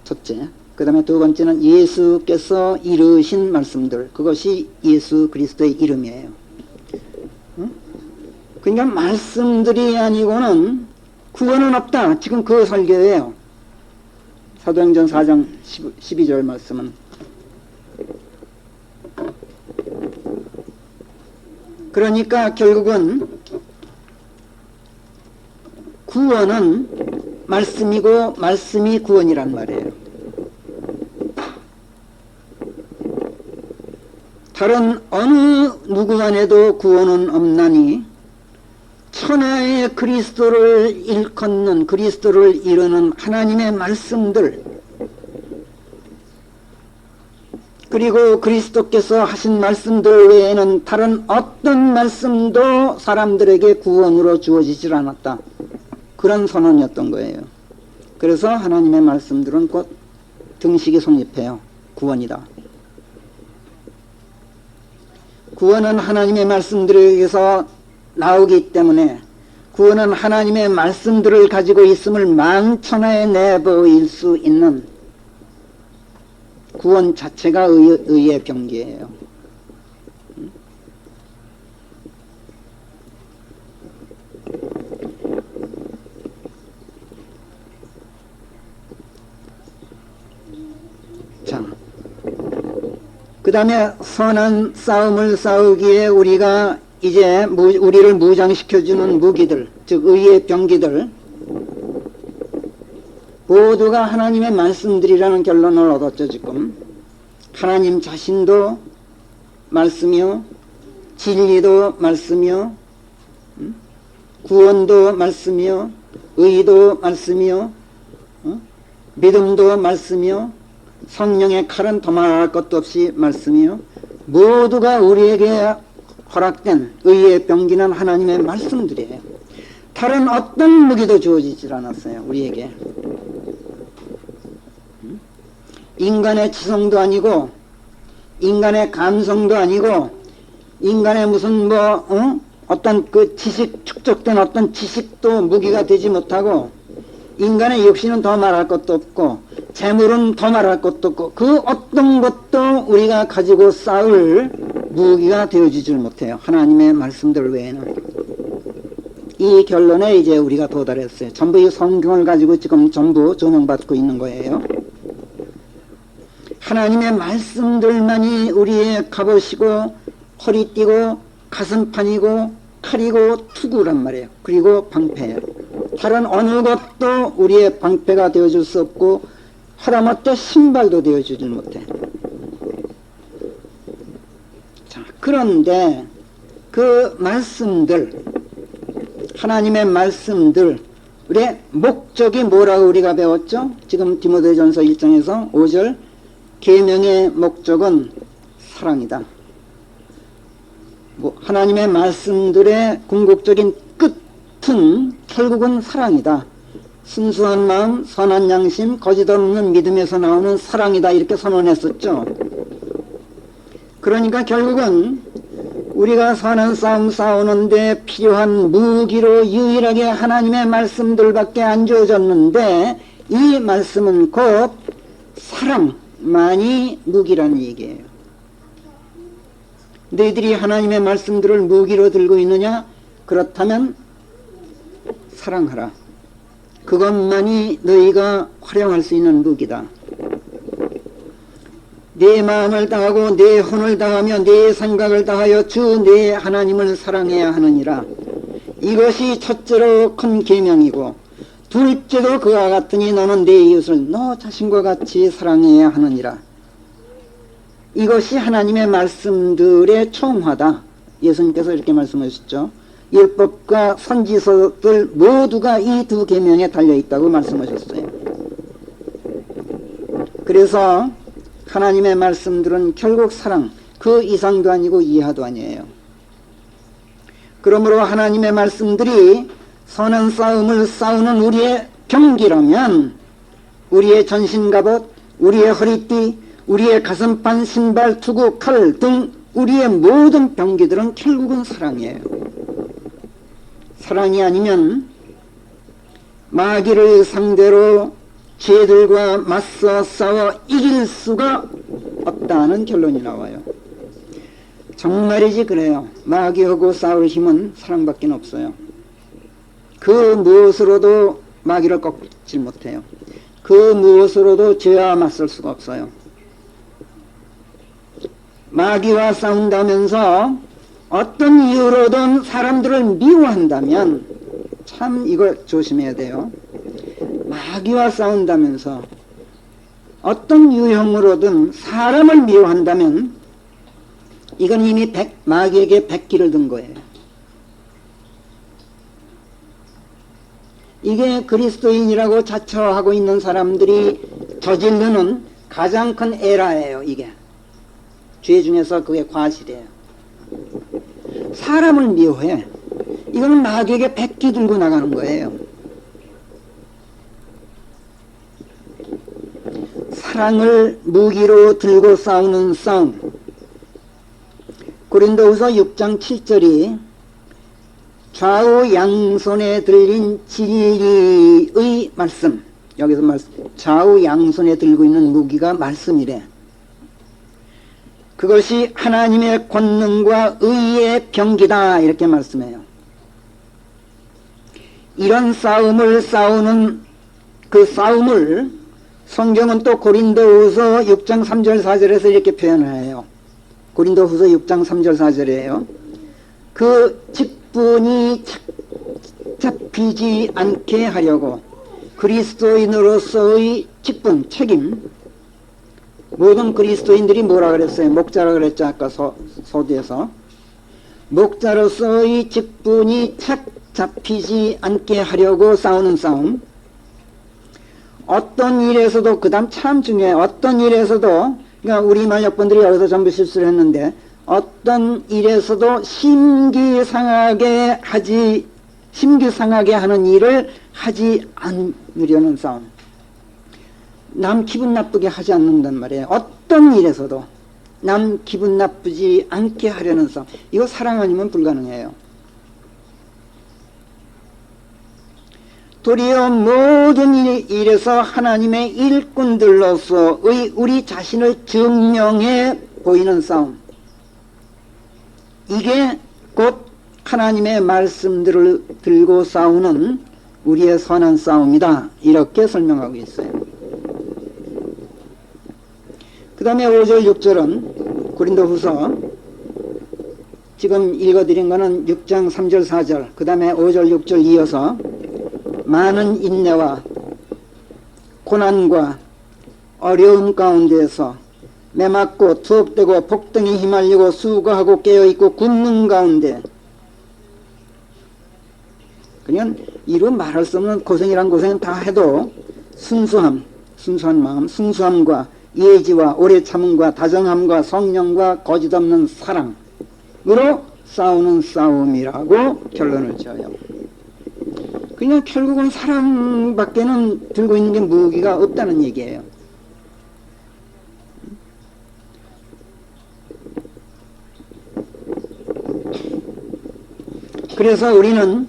첫째. 그 다음에 두 번째는 예수께서 이르신 말씀들. 그것이 예수 그리스도의 이름이에요. 응? 그러니까 말씀들이 아니고는 구원은 없다. 지금 그 설교예요. 사도행전 4장 12절 말씀은. 그러니까 결국은 구원은 말씀이고 말씀이 구원이란 말이에요. 다른 어느 누구 안에도 구원은 없나니 천하의 그리스도를 일컫는 그리스도를 이루는 하나님의 말씀들 그리고 그리스도께서 하신 말씀들 외에는 다른 어떤 말씀도 사람들에게 구원으로 주어지질 않았다. 그런 선언이었던 거예요. 그래서 하나님의 말씀들은 곧 등식이 성립해요. 구원이다. 구원은 하나님의 말씀들에게서 나오기 때문에 구원은 하나님의 말씀들을 가지고 있음을 만천하에 내보일 수 있는 구원 자체가 의의 병기예요. 자, 그 다음에 선한 싸움을 싸우기에 우리가 이제 우리를 무장시켜주는 무기들, 즉 의의 병기들 모두가 하나님의 말씀들이라는 결론을 얻었죠. 지금 하나님 자신도 말씀이요, 진리도 말씀이요, 구원도 말씀이요, 의도 말씀이요, 믿음도 말씀이요, 성령의 칼은 더 말할 것도 없이 말씀이요, 모두가 우리에게 허락된 의의 병기는 하나님의 말씀들이에요. 다른 어떤 무기도 주어지질 않았어요. 우리에게 인간의 지성도 아니고 인간의 감성도 아니고 인간의 무슨 어떤 그 지식, 축적된 어떤 지식도 무기가 되지 못하고 인간의 욕심은 더 말할 것도 없고 재물은 더 말할 것도 없고 그 어떤 것도 우리가 가지고 싸울 무기가 되어지질 못해요. 하나님의 말씀들 외에는. 이 결론에 이제 우리가 도달했어요. 전부 이 성경을 가지고 지금 전부 조명받고 있는 거예요. 하나님의 말씀들만이 우리의 갑옷이고 허리띠고 가슴판이고 칼이고 투구란 말이에요. 그리고 방패예요. 다른 어느 것도 우리의 방패가 되어줄 수 없고 하다못해 신발도 되어주질 못해. 자, 그런데 그 말씀들, 하나님의 말씀들의 목적이 뭐라고 우리가 배웠죠? 지금 디모데전서 1장에서 5절 계명의 목적은 사랑이다. 하나님의 말씀들의 궁극적인 끝은 결국은 사랑이다. 순수한 마음, 선한 양심, 거짓 없는 믿음에서 나오는 사랑이다. 이렇게 선언했었죠. 그러니까 결국은 우리가 선한 싸움 싸우는데 필요한 무기로 유일하게 하나님의 말씀들밖에 안 주어졌는데 이 말씀은 곧 사랑만이 무기라는 얘기예요. 너희들이 하나님의 말씀들을 무기로 들고 있느냐? 그렇다면 사랑하라. 그것만이 너희가 활용할 수 있는 무기다. 내 마음을 다하고 내 혼을 다하며 내 생각을 다하여 주 내 하나님을 사랑해야 하느니라. 이것이 첫째로 큰 계명이고 둘째도 그와 같으니 너는 내 이웃을 너 자신과 같이 사랑해야 하느니라. 이것이 하나님의 말씀들의 총화다. 예수님께서 이렇게 말씀하셨죠. 율법과 선지서들 모두가 이 두 계명에 달려있다고 말씀하셨어요. 그래서 하나님의 말씀들은 결국 사랑, 그 이상도 아니고 이하도 아니에요. 그러므로 하나님의 말씀들이 선한 싸움을 싸우는 우리의 병기라면 우리의 전신갑옷, 우리의 허리띠, 우리의 가슴판, 신발, 투구, 칼 등 우리의 모든 병기들은 결국은 사랑이에요. 사랑이 아니면 마귀를 상대로 죄들과 맞서 싸워 이길 수가 없다는 결론이 나와요. 정말이지 그래요. 마귀하고 싸울 힘은 사랑밖에 없어요. 그 무엇으로도 마귀를 꺾지 못해요. 그 무엇으로도 죄와 맞설 수가 없어요. 마귀와 싸운다면서 어떤 이유로든 사람들을 미워한다면 참 이걸 조심해야 돼요. 마귀와 싸운다면서 어떤 유형으로든 사람을 미워한다면 이건 이미 마귀에게 백기를 든 거예요. 이게 그리스도인이라고 자처하고 있는 사람들이 저지르는 가장 큰 에라예요. 이게 죄 중에서 그게 과실이에요. 사람을 미워해. 이거는 마귀에게 백기 들고 나가는 거예요. 사랑을 무기로 들고 싸우는 싸움. 고린도후서 6장 7절이 좌우 양손에 들린 진리의 말씀. 여기서 좌우 양손에 들고 있는 무기가 말씀이래. 그것이 하나님의 권능과 의의 병기다. 이렇게 말씀해요. 이런 싸움을 싸우는 그 싸움을 성경은 또 고린도후서 6장 3절 4절에서 이렇게 표현을 해요. 고린도후서 6장 3절 4절이에요. 그 직분이 잡히지 않게 하려고 그리스도인으로서의 직분, 책임, 모든 그리스도인들이 뭐라 그랬어요? 목자라 그랬죠. 아까 서두에서. 목자로서의 직분이 착 잡히지 않게 하려고 싸우는 싸움. 어떤 일에서도, 그 다음 참 중요해요. 어떤 일에서도, 그러니까 우리 만역분들이 여기서 전부 실수를 했는데, 어떤 일에서도 심기상하게 하는 일을 하지 않으려는 싸움. 남 기분 나쁘게 하지 않는단 말이에요. 어떤 일에서도 남 기분 나쁘지 않게 하려는 싸움. 이거 사랑 아니면 불가능해요. 도리어 모든 일에서 하나님의 일꾼들로서의 우리 자신을 증명해 보이는 싸움. 이게 곧 하나님의 말씀들을 들고 싸우는 우리의 선한 싸움이다. 이렇게 설명하고 있어요. 그 다음에 5절 6절은 고린도후서, 지금 읽어드린 거는 6장 3절 4절, 그 다음에 5절 6절 이어서 많은 인내와 고난과 어려움 가운데에서 매맞고 투옥되고 폭등에 휘말리고 수고하고 깨어있고 굶는 가운데, 그냥 이루 말할 수 없는 고생이란 고생은 다 해도 순수한 마음, 순수함과 예지와 오래 참음과 다정함과 성령과 거짓 없는 사랑으로 싸우는 싸움이라고 결론을 지어요. 그냥 결국은 사랑밖에는 들고 있는 게 무기가 없다는 얘기예요. 그래서 우리는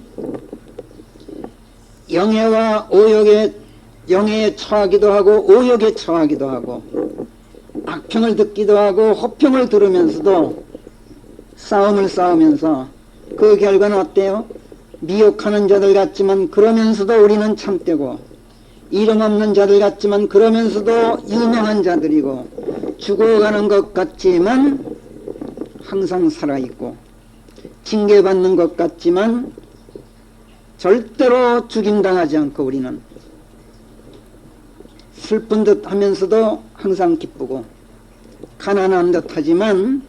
영예에 처하기도 하고 오욕에 처하기도 하고 악평을 듣기도 하고 호평을 들으면서도 싸움을 싸우면서 그 결과는 어때요? 미혹하는 자들 같지만 그러면서도 우리는 참되고, 이름 없는 자들 같지만 그러면서도 유명한 자들이고, 죽어가는 것 같지만 항상 살아있고, 징계받는 것 같지만 절대로 죽임당하지 않고, 우리는 슬픈 듯 하면서도 항상 기쁘고, 가난한 듯 하지만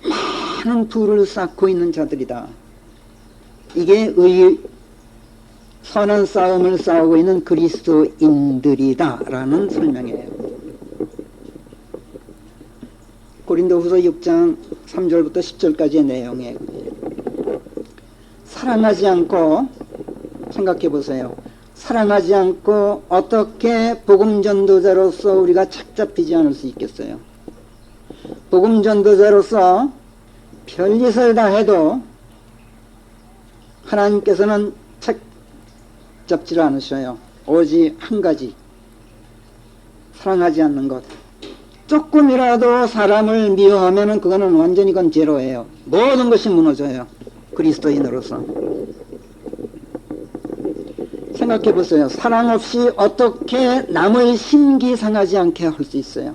많은 부를 쌓고 있는 자들이다. 이게 선한 싸움을 싸우고 있는 그리스도인들이다 라는 설명이에요. 고린도후서 6장 3절부터 10절까지의 내용이에요. 사랑하지 않고, 생각해 보세요. 사랑하지 않고 어떻게 복음 전도자로서 우리가 착잡히지 않을 수 있겠어요? 복음 전도자로서 별짓을 다 해도 하나님께서는 책잡지를 않으셔요. 오직 한 가지, 사랑하지 않는 것. 조금이라도 사람을 미워하면 그거는 완전히 그건 제로예요. 모든 것이 무너져요. 그리스도인으로서. 생각해 보세요. 사랑 없이 어떻게 남을 심기 상하지 않게 할 수 있어요?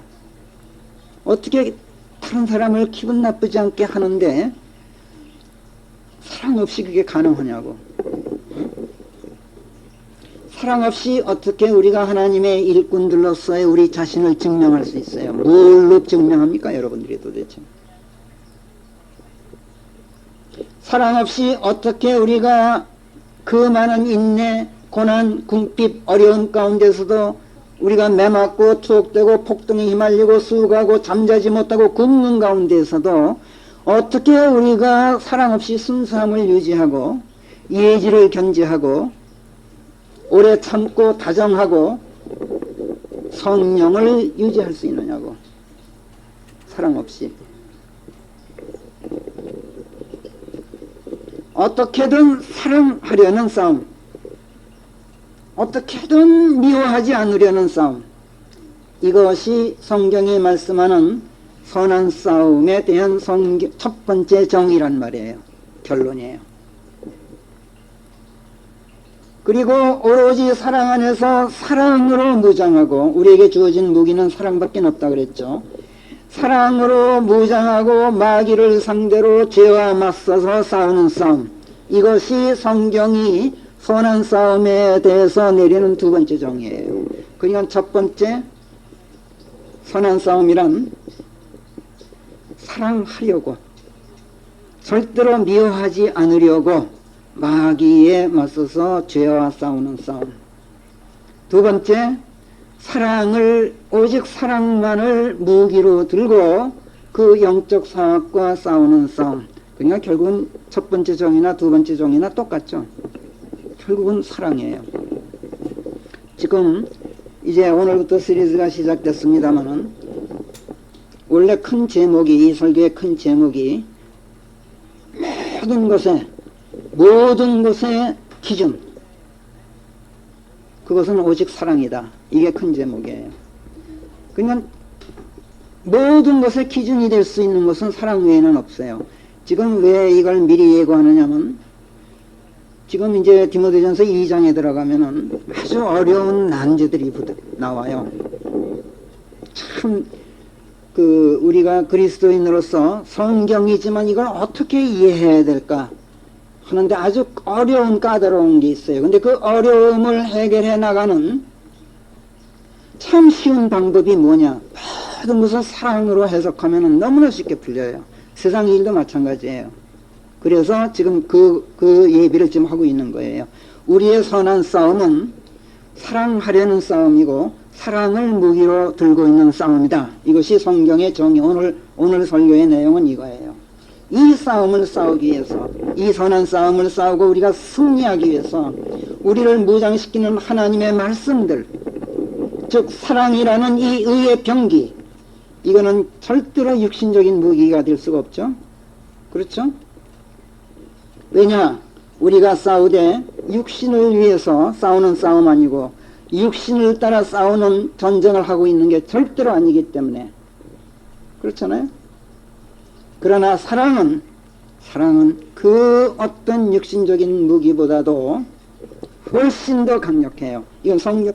어떻게 다른 사람을 기분 나쁘지 않게 하는데 사랑 없이 그게 가능하냐고. 사랑 없이 어떻게 우리가 하나님의 일꾼들로서의 우리 자신을 증명할 수 있어요? 뭘로 증명합니까, 여러분들이 도대체? 사랑 없이 어떻게 우리가 그 많은 인내, 고난, 궁핍, 어려움 가운데서도 우리가 매맞고 투옥되고 폭동에 휘말리고 수고하고 잠자지 못하고 굶는 가운데서도 어떻게 우리가 사랑 없이 순수함을 유지하고 예지를 견지하고 오래 참고 다정하고 성령을 유지할 수 있느냐고. 사랑 없이. 어떻게든 사랑하려는 싸움, 어떻게든 미워하지 않으려는 싸움, 이것이 성경이 말씀하는 선한 싸움에 대한 첫 번째 정의란 말이에요. 결론이에요. 그리고 오로지 사랑 안에서 사랑으로 무장하고, 우리에게 주어진 무기는 사랑밖에 없다 그랬죠. 사랑으로 무장하고 마귀를 상대로 죄와 맞서서 싸우는 싸움. 이것이 성경이 선한 싸움에 대해서 내리는 두 번째 정의예요. 그러니까 첫 번째 선한 싸움이란 사랑하려고 절대로 미워하지 않으려고 마귀에 맞서서 죄와 싸우는 싸움. 두 번째 사랑을 오직 사랑만을 무기로 들고 그 영적 사악과 싸우는 싸움. 그러니까 결국은 첫 번째 정의나 두 번째 정의나 똑같죠. 결국은 사랑이에요. 지금 이제 오늘부터 시리즈가 시작됐습니다마는 원래 큰 제목이, 이 설교의 큰 제목이 모든 것의 기준, 그것은 오직 사랑이다. 이게 큰 제목이에요. 그러니까 모든 것의 기준이 될 수 있는 것은 사랑 외에는 없어요. 지금 왜 이걸 미리 예고하느냐면 지금 이제 디모데전서 2장에 들어가면은 아주 어려운 난제들이 나와요. 참 우리가 그리스도인으로서 성경이지만 이걸 어떻게 이해해야 될까 하는데 아주 어려운 까다로운 게 있어요. 근데 그 어려움을 해결해 나가는 참 쉬운 방법이 뭐냐? 모든 것을 사랑으로 해석하면 너무나 쉽게 풀려요. 세상 일도 마찬가지예요. 그래서 지금 그 예비를 지금 하고 있는 거예요. 우리의 선한 싸움은 사랑하려는 싸움이고 사랑을 무기로 들고 있는 싸움이다. 이것이 성경의 정의. 오늘 설교의 내용은 이거예요. 이 싸움을 싸우기 위해서, 이 선한 싸움을 싸우고 우리가 승리하기 위해서 우리를 무장시키는 하나님의 말씀들, 즉 사랑이라는 이 의의 병기, 이거는 절대로 육신적인 무기가 될 수가 없죠. 그렇죠? 왜냐? 우리가 싸우되 육신을 위해서 싸우는 싸움 아니고 육신을 따라 싸우는 전쟁을 하고 있는 게 절대로 아니기 때문에. 그렇잖아요? 그러나 사랑은 그 어떤 육신적인 무기보다도 훨씬 더 강력해요. 이건 성경